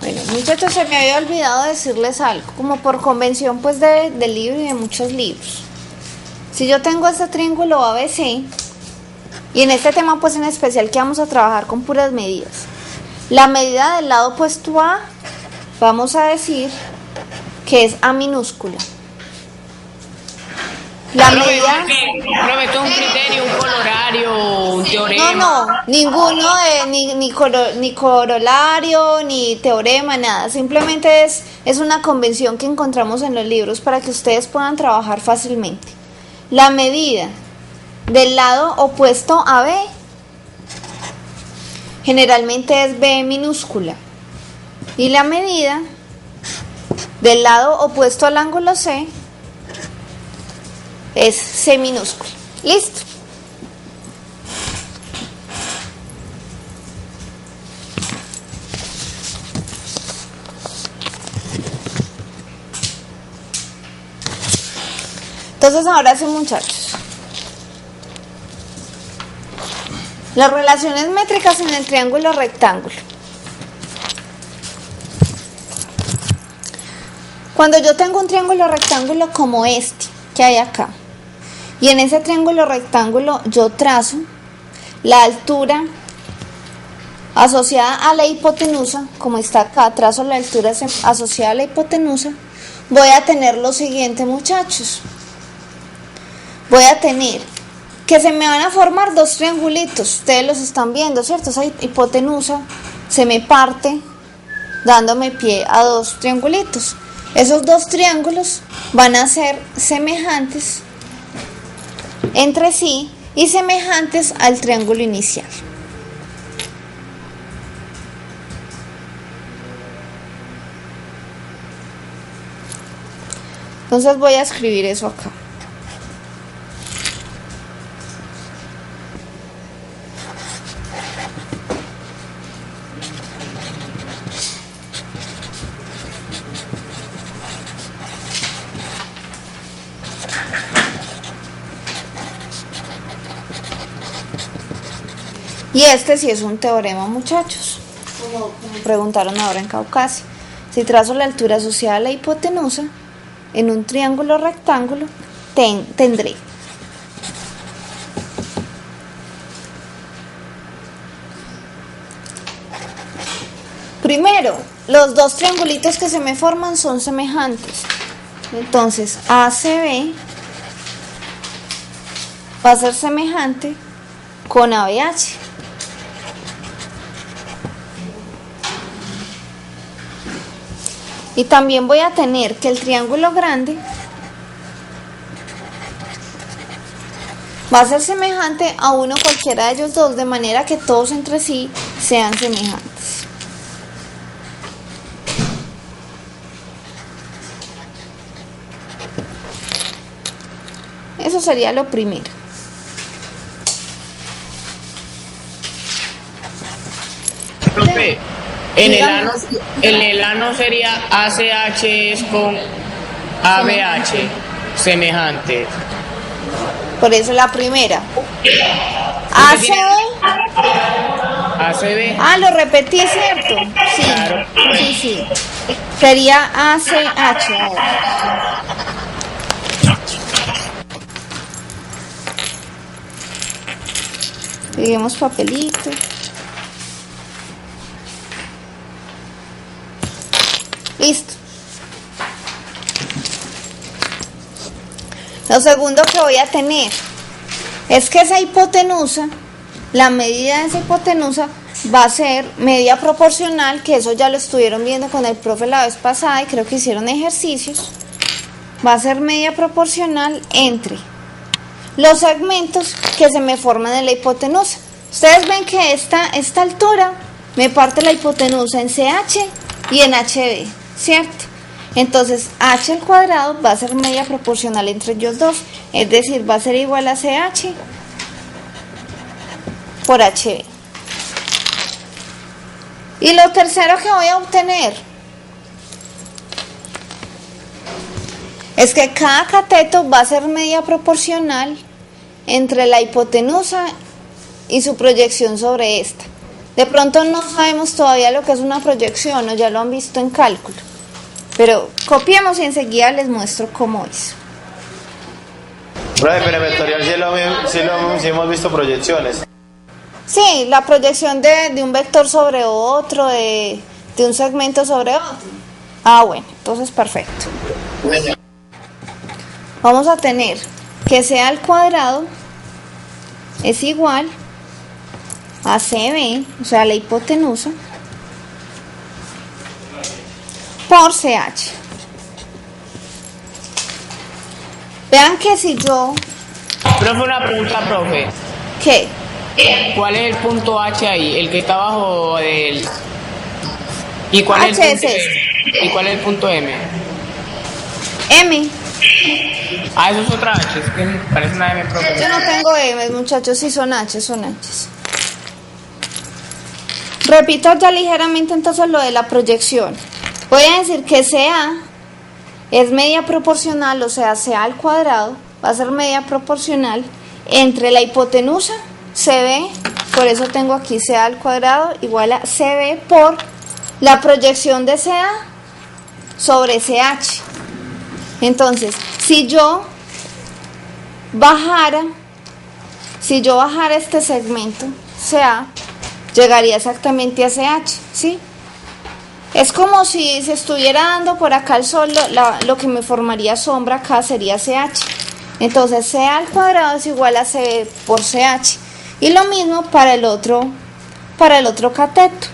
Bueno, muchachos, se me había olvidado decirles algo, como por convención pues del libro y de muchos libros. Si yo tengo este triángulo ABC, y en este tema pues en especial que vamos a trabajar con puras medidas, la medida del lado opuesto a, vamos a decir que es A minúscula. La medida... Profe, esto es un criterio, un colorario, un teorema. No, ninguno de ni corolario, ni teorema, nada. Simplemente es una convención que encontramos en los libros para que ustedes puedan trabajar fácilmente. La medida del lado opuesto a B generalmente es B minúscula. Y la medida del lado opuesto al ángulo C es C minúscula. ¿Listo? Entonces ahora sí, muchachos, las relaciones métricas en el triángulo rectángulo. Cuando yo tengo un triángulo rectángulo como este que hay acá, y en ese triángulo rectángulo yo trazo la altura asociada a la hipotenusa, como está acá, trazo la altura asociada a la hipotenusa, voy a tener lo siguiente, muchachos. Voy a tener que se me van a formar dos triangulitos, ustedes los están viendo, ¿cierto? Esa hipotenusa se me parte dándome pie a dos triangulitos. Esos dos triángulos van a ser semejantes entre sí y semejantes al triángulo inicial. Entonces voy a escribir eso acá. Y este sí es un teorema, muchachos, como me preguntaron ahora en Caucasia. Si trazo la altura asociada a la hipotenusa en un triángulo rectángulo, tendré primero, los dos triangulitos que se me forman son semejantes. Entonces, ACB va a ser semejante con ABH. Y también voy a tener que el triángulo grande va a ser semejante a uno cualquiera de ellos dos, de manera que todos entre sí sean semejantes. Eso sería lo primero. Profe, en el ano sería ACH con ABH, semejante. Por eso la primera. ACB. Ah, lo repetí, ¿cierto? Sí, Claro. sí. Sería ACH ahora. Peguemos papelito. Listo. Lo segundo que voy a tener es que esa hipotenusa, la medida de esa hipotenusa va a ser media proporcional, que eso ya lo estuvieron viendo con el profe la vez pasada y creo que hicieron ejercicios. Va a ser media proporcional entre los segmentos que se me forman en la hipotenusa. Ustedes ven que esta altura me parte la hipotenusa en CH y en HB, ¿cierto? Entonces h al cuadrado va a ser media proporcional entre ellos dos, es decir, va a ser igual a CH por HB. Y lo tercero que voy a obtener es que cada cateto va a ser media proporcional entre la hipotenusa y su proyección sobre esta. De pronto no sabemos todavía lo que es una proyección, o ya lo han visto en cálculo, pero copiemos y enseguida les muestro cómo es. Profe, pero en vectorial sí hemos visto proyecciones. Sí, la proyección de un vector sobre otro, de un segmento sobre otro. Ah, bueno, entonces perfecto. Vamos a tener que C al cuadrado es igual a CB, o sea, la hipotenusa, por CH. Vean que si yo... Profe, una pregunta, profe. ¿Qué? ¿Cuál es el punto H ahí? El que está abajo del... ¿Y cuál es el H punto es M? ¿Y cuál es el punto M? M. Ah, eso es otra H, es que parece una M, profe. Yo no tengo M, muchachos, sí son H, son H. Repito ya ligeramente entonces lo de la proyección. Voy a decir que CA es media proporcional, o sea, CA al cuadrado va a ser media proporcional entre la hipotenusa, CB, por eso tengo aquí CA al cuadrado igual a CB por la proyección de CA sobre CH. Entonces, si yo bajara este segmento CA, llegaría exactamente a CH, ¿sí? Es como si se estuviera dando por acá el sol, lo que me formaría sombra acá sería CH. Entonces CA al cuadrado es igual a CB por CH. Y lo mismo para el otro cateto.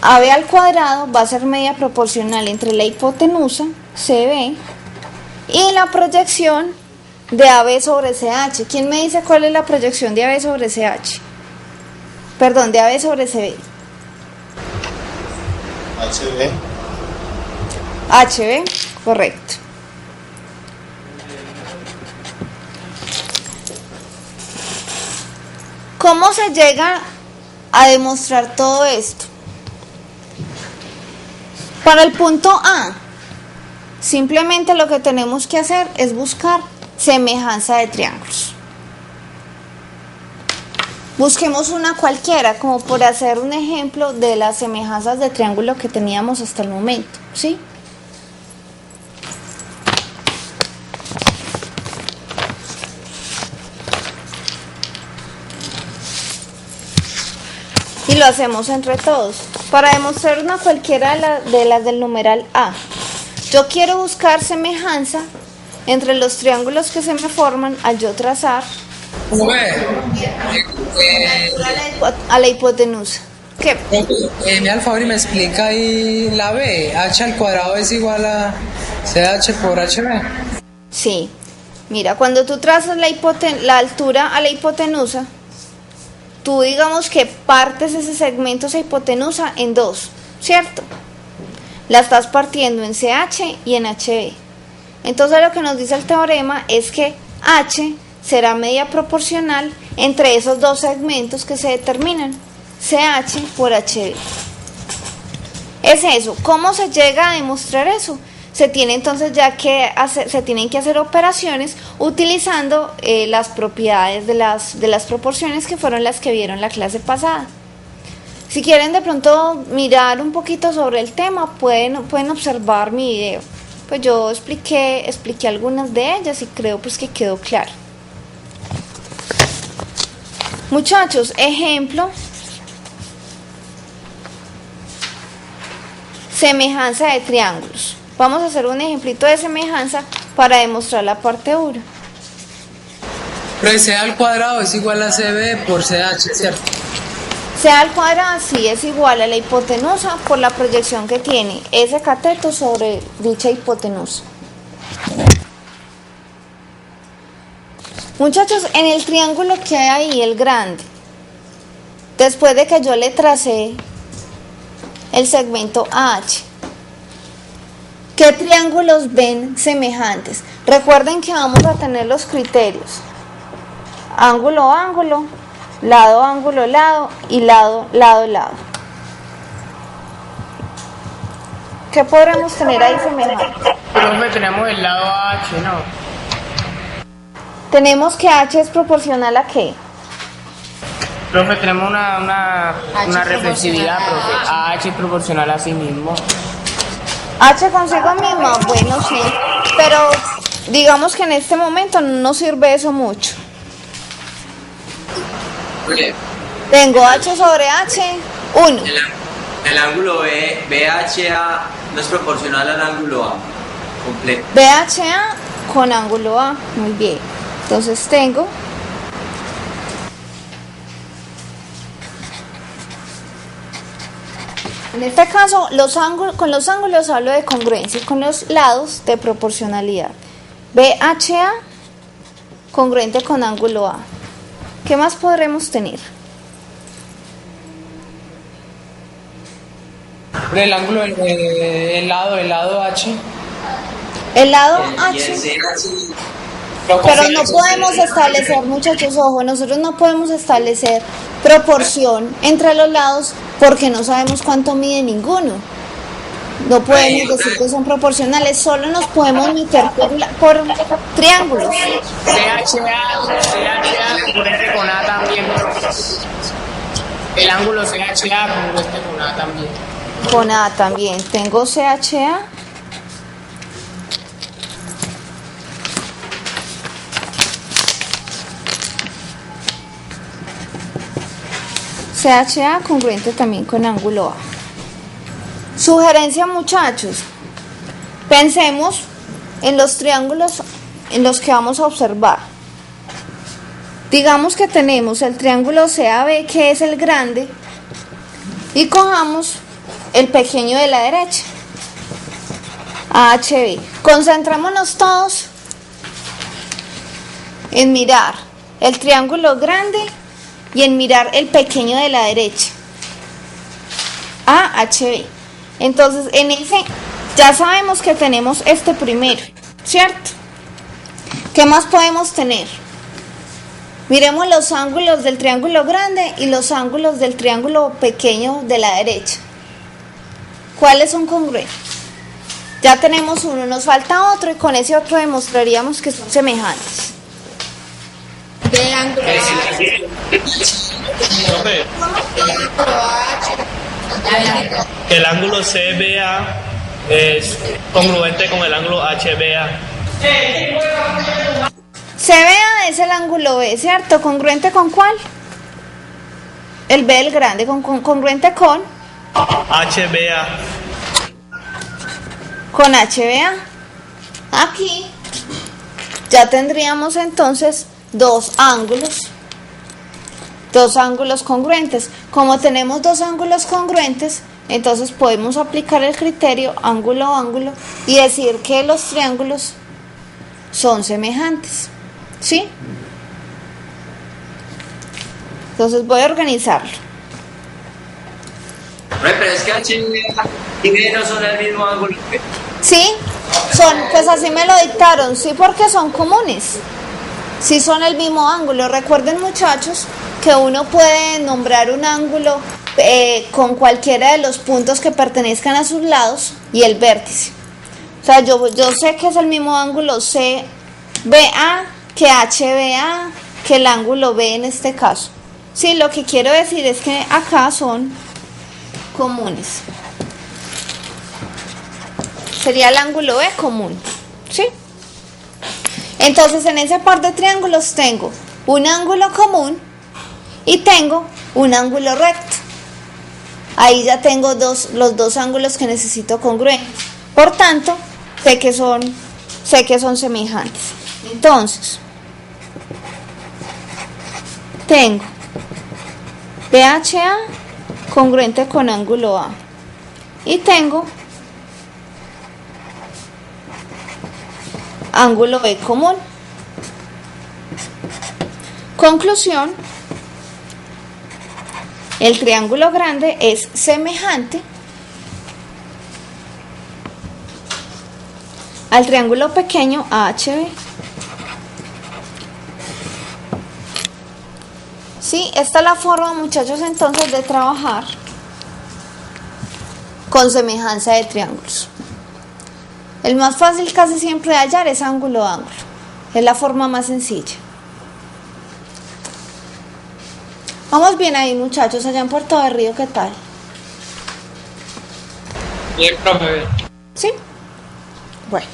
AB al cuadrado va a ser media proporcional entre la hipotenusa, CB, y la proyección de AB sobre CH. ¿Quién me dice cuál es la proyección de AB sobre CH? Perdón, de AB sobre CB. HB. HB, correcto. ¿Cómo se llega a demostrar todo esto? Para el punto A, simplemente lo que tenemos que hacer es buscar semejanza de triángulos. Busquemos una cualquiera, como por hacer un ejemplo de las semejanzas de triángulo que teníamos hasta el momento, ¿sí? Y lo hacemos entre todos. Para demostrar una cualquiera de las del numeral A, yo quiero buscar semejanza entre los triángulos que se me forman al yo trazar a la hipotenusa. ¿Qué? Me al favor y me explica ahí la B. H al cuadrado es igual a CH por HB. Sí. Mira, cuando tú trazas la altura a la hipotenusa, tú digamos que partes ese segmento, esa hipotenusa, en dos, ¿cierto? La estás partiendo en CH y en HB. Entonces lo que nos dice el teorema es que H será media proporcional entre esos dos segmentos que se determinan, CH por HB. Es eso. ¿Cómo se llega a demostrar eso? Se tiene entonces se tienen que hacer operaciones utilizando las propiedades de las proporciones que fueron las que vieron la clase pasada. Si quieren de pronto mirar un poquito sobre el tema, pueden observar mi video. Pues yo expliqué algunas de ellas y creo pues que quedó claro. Muchachos, ejemplo. Semejanza de triángulos. Vamos a hacer un ejemplito de semejanza para demostrar la parte 1. Pero C al cuadrado es igual a CB por CH, ¿cierto? C al cuadrado sí es igual a la hipotenusa por la proyección que tiene ese cateto sobre dicha hipotenusa. Muchachos, en el triángulo que hay ahí, el grande, después de que yo le tracé el segmento AH, ¿qué triángulos ven semejantes? Recuerden que vamos a tener los criterios: ángulo, ángulo, lado, ángulo, lado y lado, lado, lado. ¿Qué podremos tener ahí semejante? Profe, tenemos el lado H, ¿no? Tenemos que H es proporcional a ¿qué? Profe, tenemos una reflexividad, profe. H es proporcional a sí mismo. H consigo mismo, bueno, sí, pero digamos que en este momento no nos sirve eso mucho. Tengo H sobre H, 1. El ángulo BHA no es proporcional al ángulo A completo. BHA con ángulo A, muy bien. Entonces tengo en este caso con los ángulos hablo de congruencia y con los lados de proporcionalidad. BHA congruente con ángulo A. ¿Qué más podremos tener? El ángulo, el lado H. El lado H. Pero no podemos establecer, muchachos, ojo, nosotros no podemos establecer proporción entre los lados porque no sabemos cuánto mide ninguno. No podemos decir que son proporcionales, solo nos podemos meter por triángulos. CHA congruente con A también. El ángulo CHA congruente con A también. Con A también. Tengo CHA. CHA congruente también con ángulo A. Sugerencia, muchachos, pensemos en los triángulos en los que vamos a observar. Digamos que tenemos el triángulo CAB, que es el grande, y cojamos el pequeño de la derecha, AHB. Concentrémonos todos en mirar el triángulo grande y en mirar el pequeño de la derecha, AHB. Entonces, en ese Ya sabemos que tenemos este primero, ¿cierto? ¿Qué más podemos tener? Miremos los ángulos del triángulo grande y los ángulos del triángulo pequeño de la derecha. ¿Cuáles son congruentes? Ya tenemos uno, nos falta otro y con ese otro demostraríamos que son semejantes. De ángulo Que el ángulo CBA es congruente con el ángulo HBA. CBA es el ángulo B, ¿cierto? ¿Congruente con cuál? El B del grande, congruente con HBA. con HBA. Aquí ya tendríamos entonces dos ángulos congruentes. Como tenemos dos ángulos congruentes, entonces podemos aplicar el criterio ángulo a ángulo y decir que los triángulos son semejantes, ¿sí? Entonces voy a organizarlo. Pero es que HB y B no son el mismo ángulo. Sí, pues así me lo dictaron, sí, porque son comunes, sí son el mismo ángulo. Recuerden, muchachos, que uno puede nombrar un ángulo con cualquiera de los puntos que pertenezcan a sus lados y el vértice. O sea, yo sé que es el mismo ángulo CBA que HBA, que el ángulo B en este caso. Sí, lo que quiero decir es que acá son comunes. Sería el ángulo B común, ¿sí? Entonces, en ese par de triángulos tengo un ángulo común y tengo un ángulo recto. Ahí ya tengo los dos ángulos que necesito congruentes. Por tanto, sé que son semejantes. Entonces, tengo BHA congruente con ángulo A y tengo ángulo B común. Conclusión: el triángulo grande es semejante al triángulo pequeño AHB. Sí, esta es la forma, muchachos, entonces de trabajar con semejanza de triángulos. El más fácil casi siempre de hallar es ángulo a ángulo. Es la forma más sencilla. Vamos bien ahí, muchachos, allá en Puerto de Río, ¿qué tal? Bien, profe. ¿Sí? Bueno.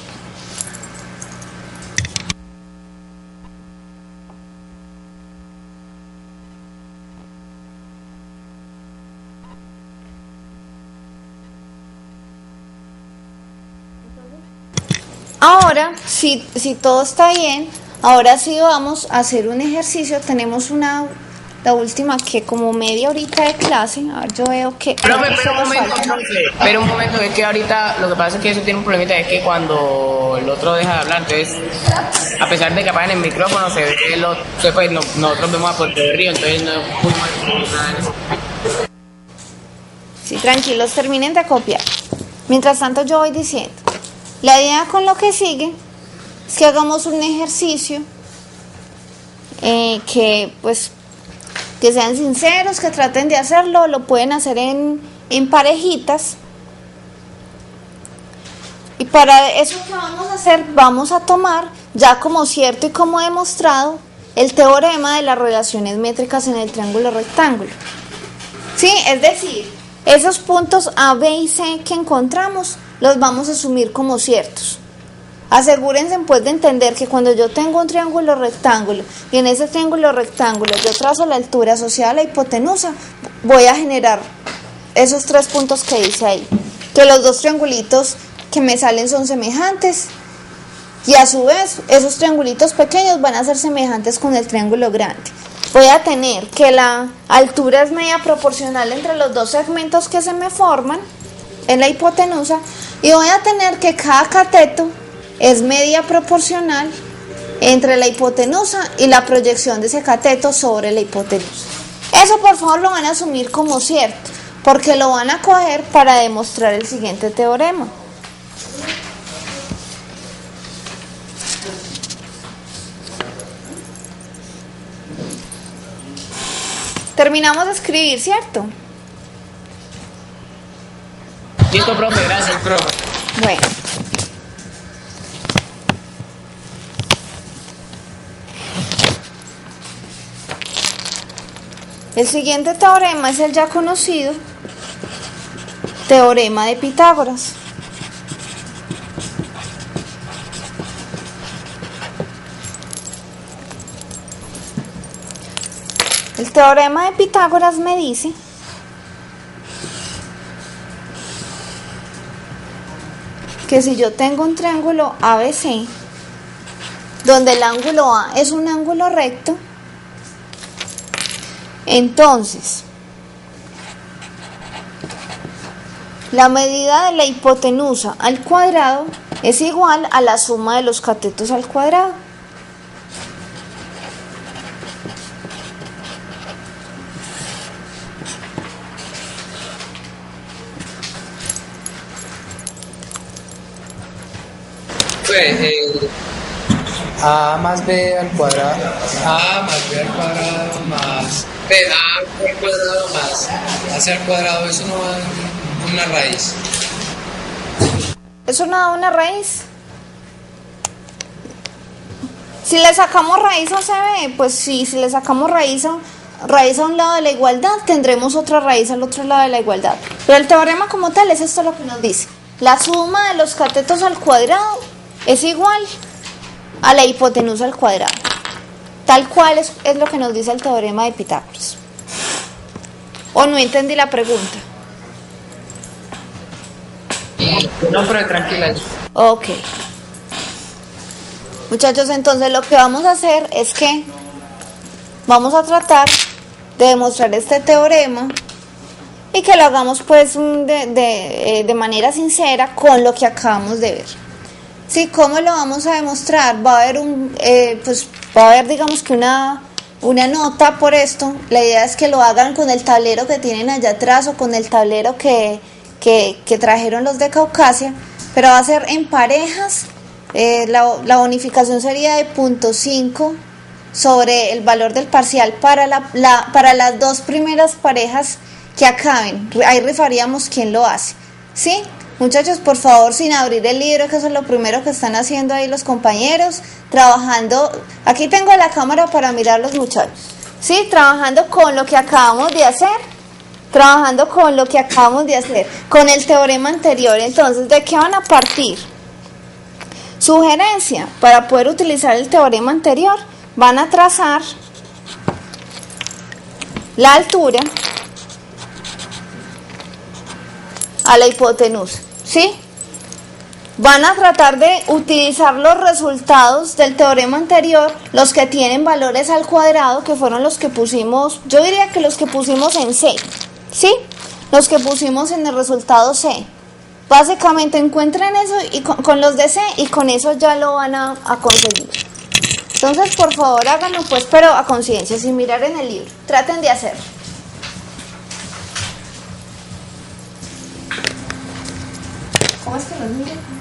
Ahora, si todo está bien, ahora sí vamos a hacer un ejercicio. Tenemos la última que como media horita de clase. A ver, yo veo que... Profe, pero un momento, es que ahorita lo que pasa es que eso tiene un problemita, es que cuando el otro deja de hablar, entonces, a pesar de que apagan el micrófono, se ve que pues, nosotros vemos a Puerto de Río, entonces no es muy mal. Sí, tranquilos, terminen de copiar. Mientras tanto yo voy diciendo. La idea con lo que sigue es que hagamos un ejercicio que sean sinceros, que traten de hacerlo, lo pueden hacer en parejitas. Y para eso que vamos a hacer, vamos a tomar ya como cierto y como demostrado el teorema de las relaciones métricas en el triángulo rectángulo. ¿Sí? Es decir, esos puntos A, B y C que encontramos los vamos a asumir como ciertos. Asegúrense pues de entender que cuando yo tengo un triángulo rectángulo y en ese triángulo rectángulo yo trazo la altura asociada a la hipotenusa, voy a generar esos tres puntos que dice ahí, que los dos triangulitos que me salen son semejantes y a su vez esos triangulitos pequeños van a ser semejantes con el triángulo grande. Voy a tener que la altura es media proporcional entre los dos segmentos que se me forman en la hipotenusa y voy a tener que cada cateto es media proporcional entre la hipotenusa y la proyección de ese cateto sobre la hipotenusa. Eso por favor lo van a asumir como cierto, porque lo van a coger para demostrar el siguiente teorema. Terminamos de escribir, ¿cierto? Listo, profe, gracias, profe. Bueno. El siguiente teorema es el ya conocido teorema de Pitágoras. El teorema de Pitágoras me dice que si yo tengo un triángulo ABC, donde el ángulo A es un ángulo recto, entonces la medida de la hipotenusa al cuadrado es igual a la suma de los catetos al cuadrado. A más B al cuadrado. A más B al cuadrado más B. A al cuadrado más hacia el cuadrado. Eso no va en una raíz. ¿Eso no da una raíz? Si le sacamos raíz a CB, pues sí, si le sacamos raíz a un lado de la igualdad, tendremos otra raíz al otro lado de la igualdad. Pero el teorema como tal es esto lo que nos dice. La suma de los catetos al cuadrado es igual a la hipotenusa al cuadrado. Tal cual es lo que nos dice el teorema de Pitágoras. ¿O no entendí la pregunta? No, pero tranquila. Ok. Muchachos, entonces lo que vamos a hacer es que vamos a tratar de demostrar este teorema y que lo hagamos pues de manera sincera con lo que acabamos de ver. Sí, ¿cómo lo vamos a demostrar? Va a haber digamos que una nota por esto. La idea es que lo hagan con el tablero que tienen allá atrás o con el tablero que trajeron los de Caucasia, pero va a ser en parejas. La bonificación sería de 0.5 sobre el valor del parcial para las dos primeras parejas que acaben. Ahí rifaríamos quién lo hace, ¿sí? Muchachos, por favor, sin abrir el libro, que eso es lo primero que están haciendo ahí los compañeros, trabajando. Aquí tengo la cámara para mirar los muchachos, ¿sí? Trabajando con lo que acabamos de hacer, con el teorema anterior. Entonces, ¿de qué van a partir? Sugerencia, para poder utilizar el teorema anterior, van a trazar la altura a la hipotenusa, ¿sí? Van a tratar de utilizar los resultados del teorema anterior, los que tienen valores al cuadrado, que fueron los que pusimos, yo diría que los que pusimos en C, ¿sí? Los que pusimos en el resultado C. Básicamente encuentren eso y con los de C, y con eso ya lo van a conseguir. Entonces, por favor, háganlo pues, pero a conciencia, sin mirar en el libro. Traten de hacerlo. ¿Cómo es que los miren?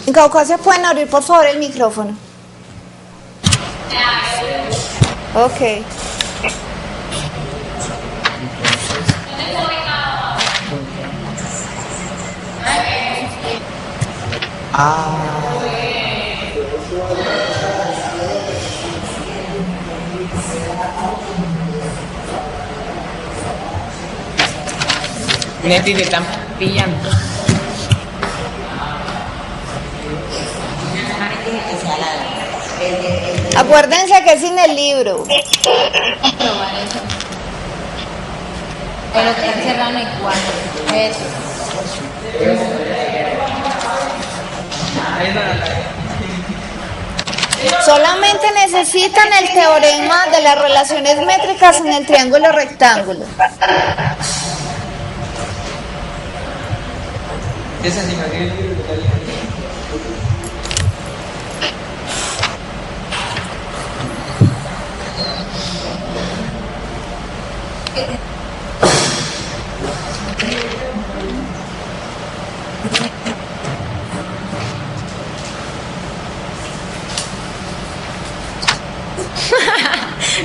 En Caucasia, ¿pueden abrir por favor el micrófono? Ok. Neti, te están pillando. Acuérdense que es sin el libro. Pero que están cerrando en 4. Eso. Solamente necesitan el teorema de las relaciones métricas en el triángulo rectángulo.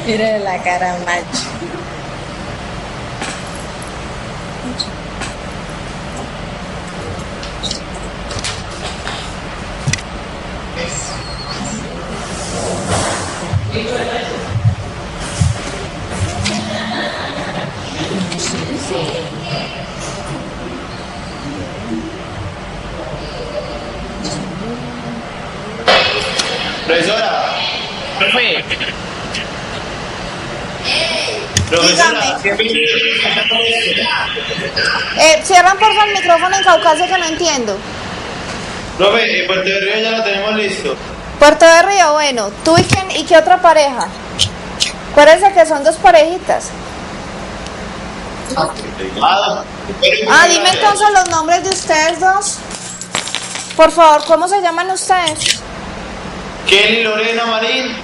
Mira la cara macho. Profesora. Profe. Profesora. Cierran por favor el micrófono en Caucasia que no entiendo. Profe, Puerto de Río ya lo tenemos listo. Puerto de Río, bueno, tú y qué otra pareja. Acuérdense que son 2 parejitas. Dime entonces los nombres de ustedes 2. Por favor, ¿cómo se llaman ustedes? Kelly Lorena Marín.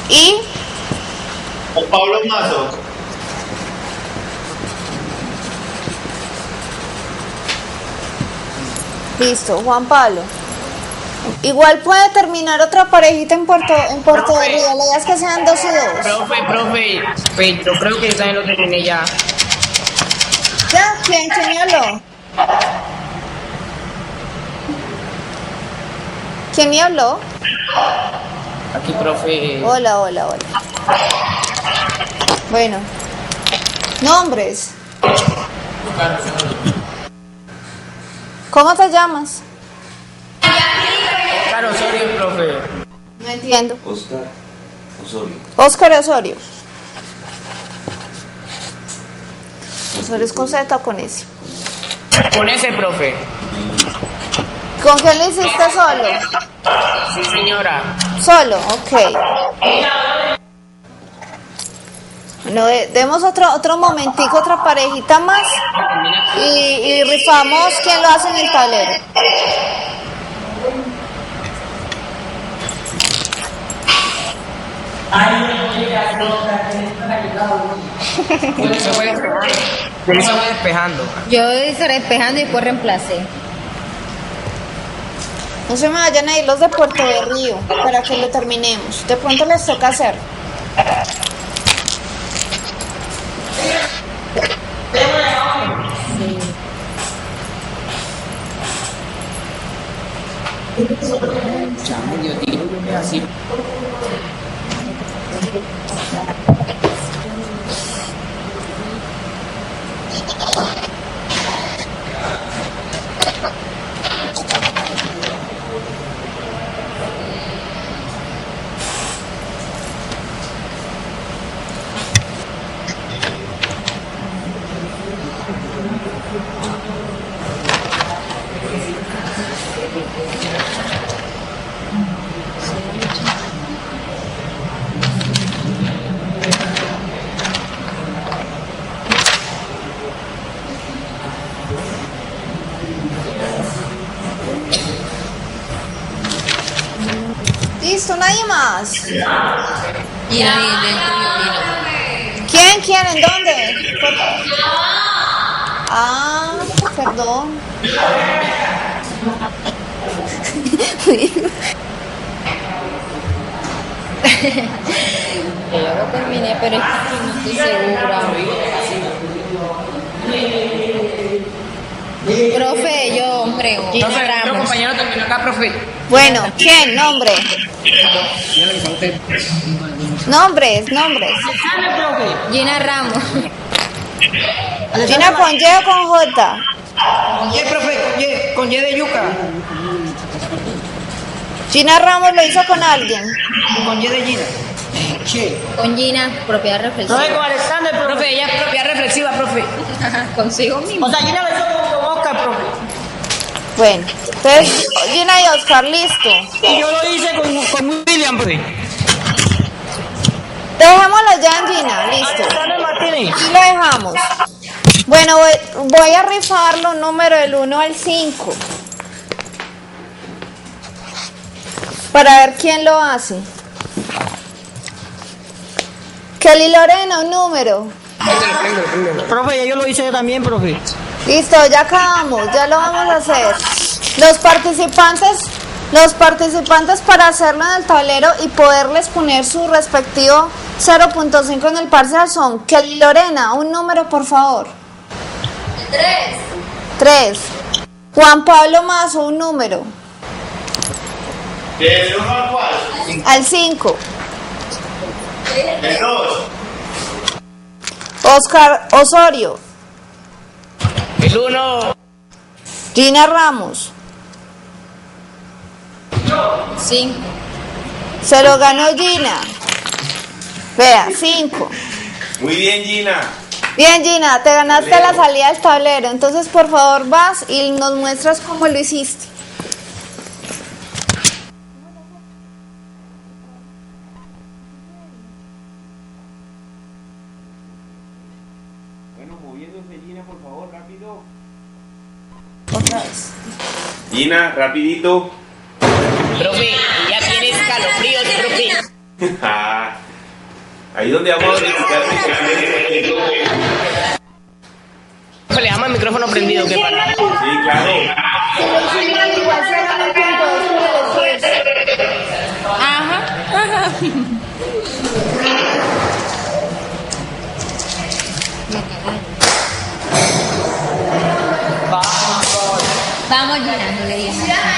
Y Juan Pablo Mazo. listo, Juan Pablo. Igual puede terminar otra parejita en Puerto de Río. La idea es que sean 2 y 2. Profe, yo creo que yo también lo terminé ya. ¿Ya? ¿Quién habló? ¿Quién me habló? Aquí, profe. Hola. Bueno. Nombres. ¿Cómo te llamas? Oscar Osorio, profe. No entiendo. Oscar Osorio. Oscar Osorio. Osorio es con Z o con S. Con ese, profe. ¿Con quién le hiciste solo? Sí, señora. Solo, ok. Bueno, demos otro momentico, otra parejita más y rifamos quién lo hace en el tablero. Yo se voy despejando. Yo estaré despejando y después reemplacé. No se me vayan a ir los de Puerto de Río para que lo terminemos. De pronto les toca hacer. Así. Listo, nadie más. Y nadie dentro. ¿Quién? ¿En dónde? Perdón. Yo lo terminé, pero es que no estoy segura. Profe, yo pregunto. Profe, otro compañero terminó acá, profe. Bueno, ¿quién? Nombre. Nombres. Gina Ramos. Gina con Y o con J. Con Y, profe, con Y de yuca. Gina Ramos lo hizo con alguien. Con Y de Gina. Sí. Con Gina, propiedad reflexiva. Profe, con Alexander, profe, ella es propiedad reflexiva, profe. Consigo mismo. O sea, Gina lo hizo con Oscar, profe. Bueno, entonces Gina y Oscar, listo. Y yo lo hice con William, profe. Dejémoslo ya en Gina, listo. Y lo dejamos. Bueno, voy a rifar los números del 1 al 5. Para ver quién lo hace. Kelly Lorena, un número. Profe, ya yo lo hice también, profe. Listo, ya acabamos, ya lo vamos a hacer. Los participantes para hacerlo en el tablero y poderles poner su respectivo 0.5 en el parcial son Kelly Lorena, un número por favor. 3. Juan Pablo Mazo, un número. ¿Del 1 al cuál? Al 5. El 2. Oscar Osorio. El 1. Gina Ramos. 5. Se lo ganó Gina. Vea, 5. Muy bien, Gina. Bien, Gina, te ganaste la salida del tablero. Entonces, por favor, vas y nos muestras cómo lo hiciste. Bueno, moviéndose, Gina, por favor, rápido. Otra vez. Gina, rapidito. Profe, ya tiene escalofríos, profe. Ahí donde vamos a verificar. Le dejamos el micrófono prendido, ¿qué pasa? Sí, claro. Ajá. Vamos, Gina, no le digas nada.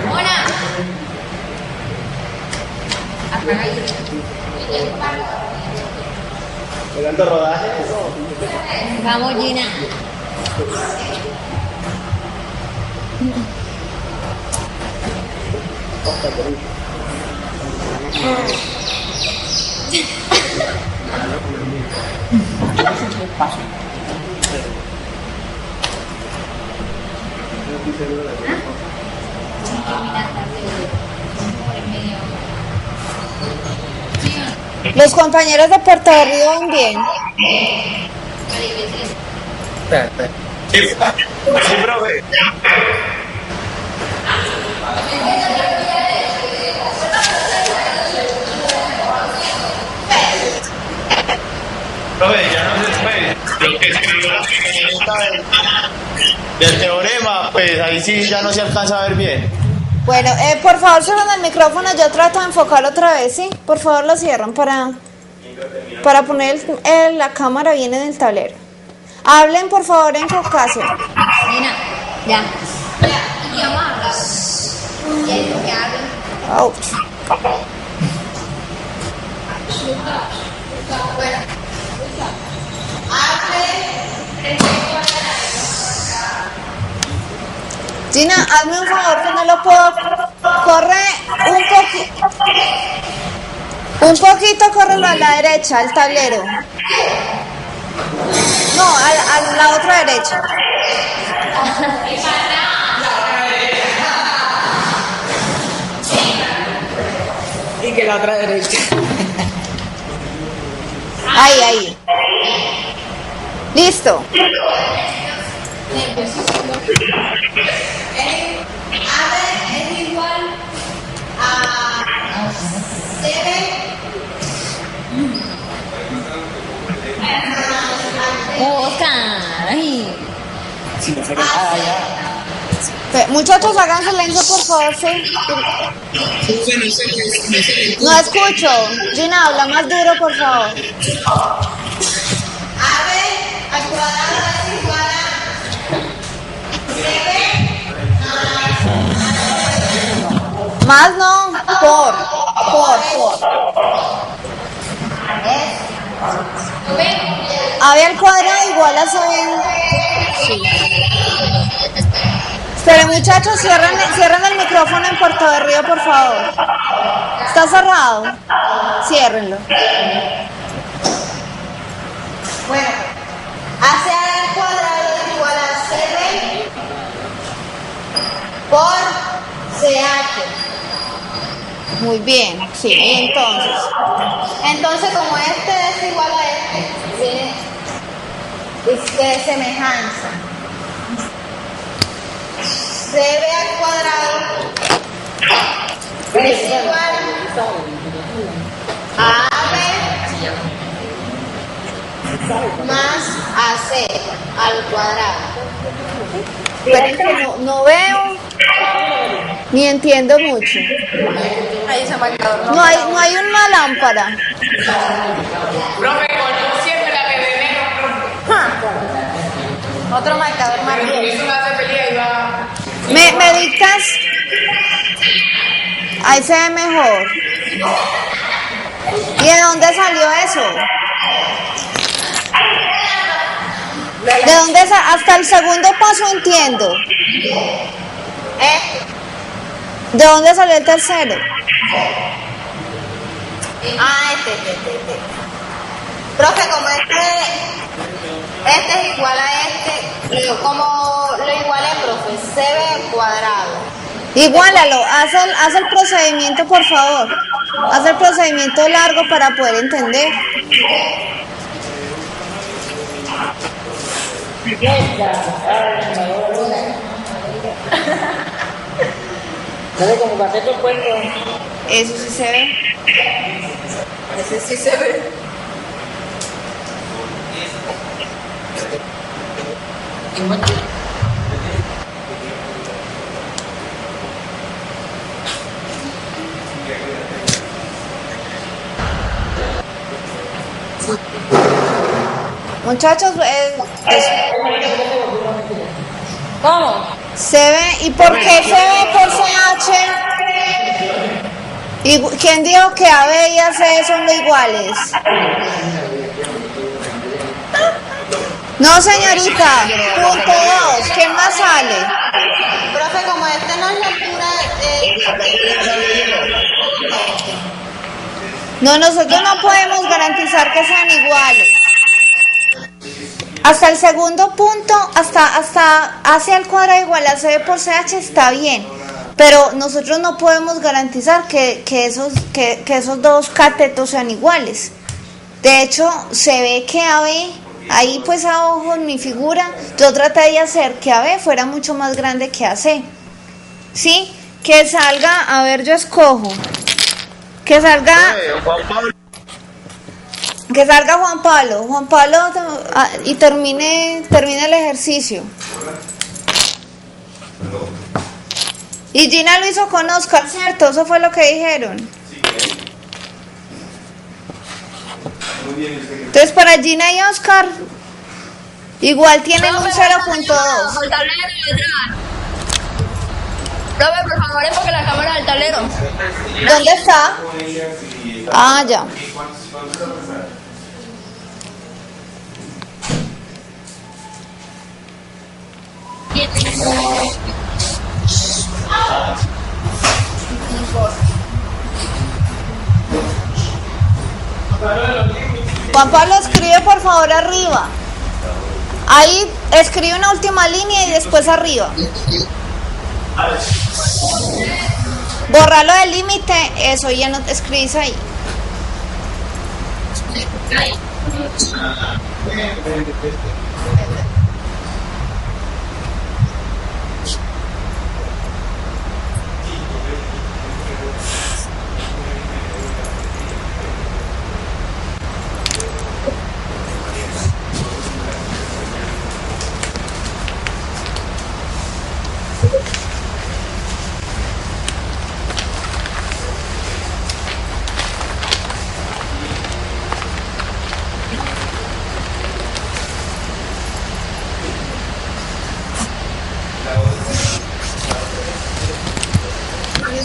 Mona. ¿Pegando rodaje? Vamos, Gina. Los compañeros de Puerto de Río van bien. Sí, profe. Profe, ya no se puede. Lo que escribió la señorita del teorema, pues ahí sí ya no se alcanza a ver bien. Bueno, por favor cierren el micrófono, yo trato de enfocarlo otra vez, ¿sí? Por favor lo cierran para poner la cámara bien en el tablero. Hablen por favor en Caucasio. Gina, ya. Y amarra. Y ahí lo que hablen. Ouch. Bueno. Gina, hazme un favor que no lo puedo. Corre un poquito, córrelo a la derecha, al tablero. No, a la otra derecha. Y que la otra derecha. Ahí. Listo. Es igual a 7. Oscar. Ay. Si no se nada ya. Muchachos, hagan silencio por favor, sí. No escucho. Gina, habla más duro por favor. Al cuadrado es igual a 7. Más no, por. AB al cuadrado igual a CB. Sí. Esperen muchachos, cierren el micrófono en Puerto de Río, por favor. ¿Está cerrado? Ciérrenlo. Bueno, AC al cuadrado es igual a CB por CH. Muy bien, sí, y entonces como este es igual a este, tiene de semejanza. CB al cuadrado es igual a AB más AC al cuadrado. esperen que no veo ni entiendo mucho. Ahí se marcador. No hay una lámpara. Profe, con siempre la que de negro. Otro marcador más bien. Eso me hace pelea y va. ¿Me dictas? Ahí se ve mejor. ¿Y de dónde salió eso? ¿De dónde hasta el segundo paso entiendo? ¿De dónde salió el tercero? Este. Profe, como este es igual a este, como lo igualé, profe, CB al cuadrado. Igualalo, haz el procedimiento, por favor. Haz el procedimiento largo para poder entender. ¿Sabe cómo pasé tu cuento? Eso sí se ve. Ese sí se ve. Muchachos, ¿Cómo? CB, ¿y por qué CB por CH? ¿Y quién dijo que AB y AC son iguales? No, señorita. Punto 2. ¿Quién más sale? Profe, como este no es la altura No, nosotros no podemos garantizar que sean iguales. Hasta el segundo punto, hasta AC al cuadrado igual a CB por CH está bien. Pero nosotros no podemos garantizar que esos dos catetos sean iguales. De hecho, se ve que AB, ahí pues a ojo en mi figura, yo traté de hacer que AB fuera mucho más grande que AC. ¿Sí? Que salga, a ver, yo escojo. Que salga Juan Pablo. Y termine el ejercicio. Y Gina lo hizo con Oscar, ¿cierto? Eso fue lo que dijeron. Entonces para Gina y Oscar igual tienen un 0.2. Profe, por favor, enfoque la cámara del tablero. ¿Dónde está? Ah, ya. Juan Pablo, escribe por favor arriba. Ahí escribe una última línea y después arriba. Borralo del límite, eso, ya no te escribís ahí.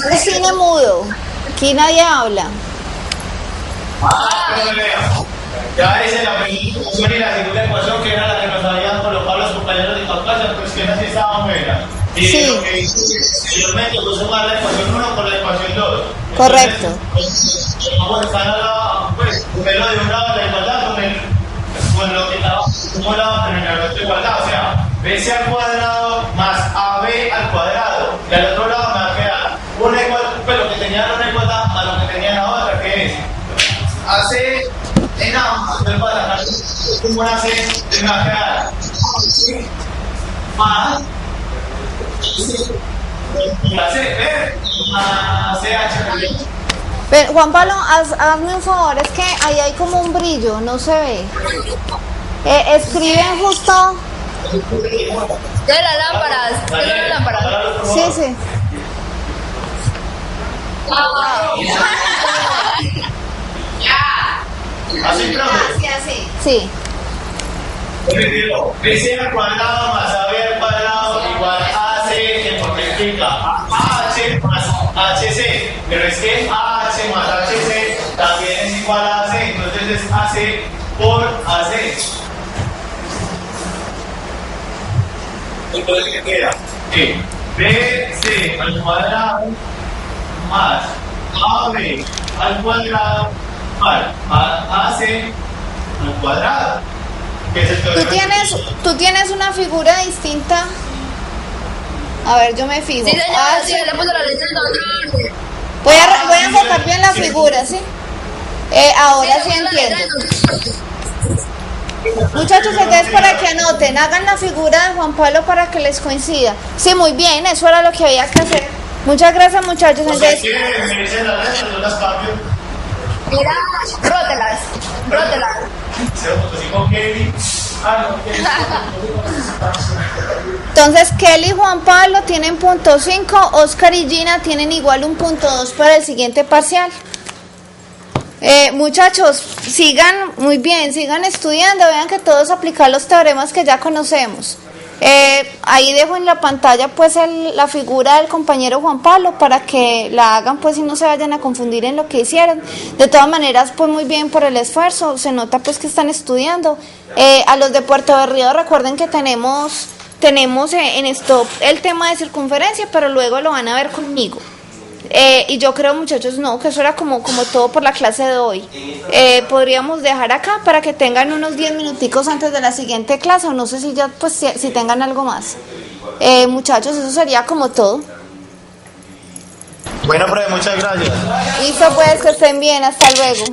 un cine mudo. Aquí nadie habla. Ya hice la primera ecuación y la segunda ecuación, que era la que nos habían colocado los compañeros de Caucasia, pues que esa sí estaba buena. Y Sí. lo que hice anteriormente fue sumar la ecuación 1 con la ecuación 2. Correcto. Vamos a estar a la, pues, primero de un lado la igualdad con lo que estaba acumulado, pero en el otro igualdad. O sea, BC al cuadrado más AB al cuadrado. Y al otro lado me va a quedar una igualdad, pues lo que tenían una igualdad más lo que tenían la otra, que es AC en ambos. Entonces para sacar como una C, me va a quedar más la C, más CH. Pero, Juan Pablo, hazme un favor, es que ahí hay como un brillo, no se ve. Escriben justo. De las lámparas, de las lámparas. Sí, sí. Así, profe. Así. Sí. BC al cuadrado más AB al cuadrado igual a AC, que multiplica a AH más HC. Pero es que AH más HC también es igual a AC, entonces es AC por AC. Entonces, ¿qué queda? Que BC al cuadrado más AB al cuadrado igual a AC al cuadrado. ¿Tú tienes una figura distinta? A ver, yo me fijo. Sí, señora, Ah, sí, le puse la leche en otro orden. voy a enfocar bien la figura, ¿sí? Ahora sí entiendo. Muchachos, entonces para que anoten, hagan la figura de Juan Pablo para que les coincida. Sí, muy bien, eso era lo que había que hacer. Muchas gracias, muchachos. Entonces, Mira, rótelas, rótelas. entonces Kelly y Juan Pablo tienen .5, Oscar y Gina tienen igual un .2 para el siguiente parcial. Muchachos, sigan muy bien, sigan estudiando, vean que todos aplican los teoremas que ya conocemos. Ahí dejo en la pantalla pues la figura del compañero Juan Pablo para que la hagan pues y no se vayan a confundir en lo que hicieron. De todas maneras pues muy bien por el esfuerzo, se nota pues que están estudiando. A los de Puerto Berrío recuerden que tenemos en stop el tema de circunferencia, pero luego lo van a ver conmigo. Y yo creo, muchachos, no, que eso era como todo por la clase de hoy. Podríamos dejar acá para que tengan unos 10 minuticos antes de la siguiente clase, o no sé si ya, pues, si tengan algo más. Muchachos, eso sería como todo. Bueno, profe, muchas gracias. Listo, pues, que estén bien, hasta luego.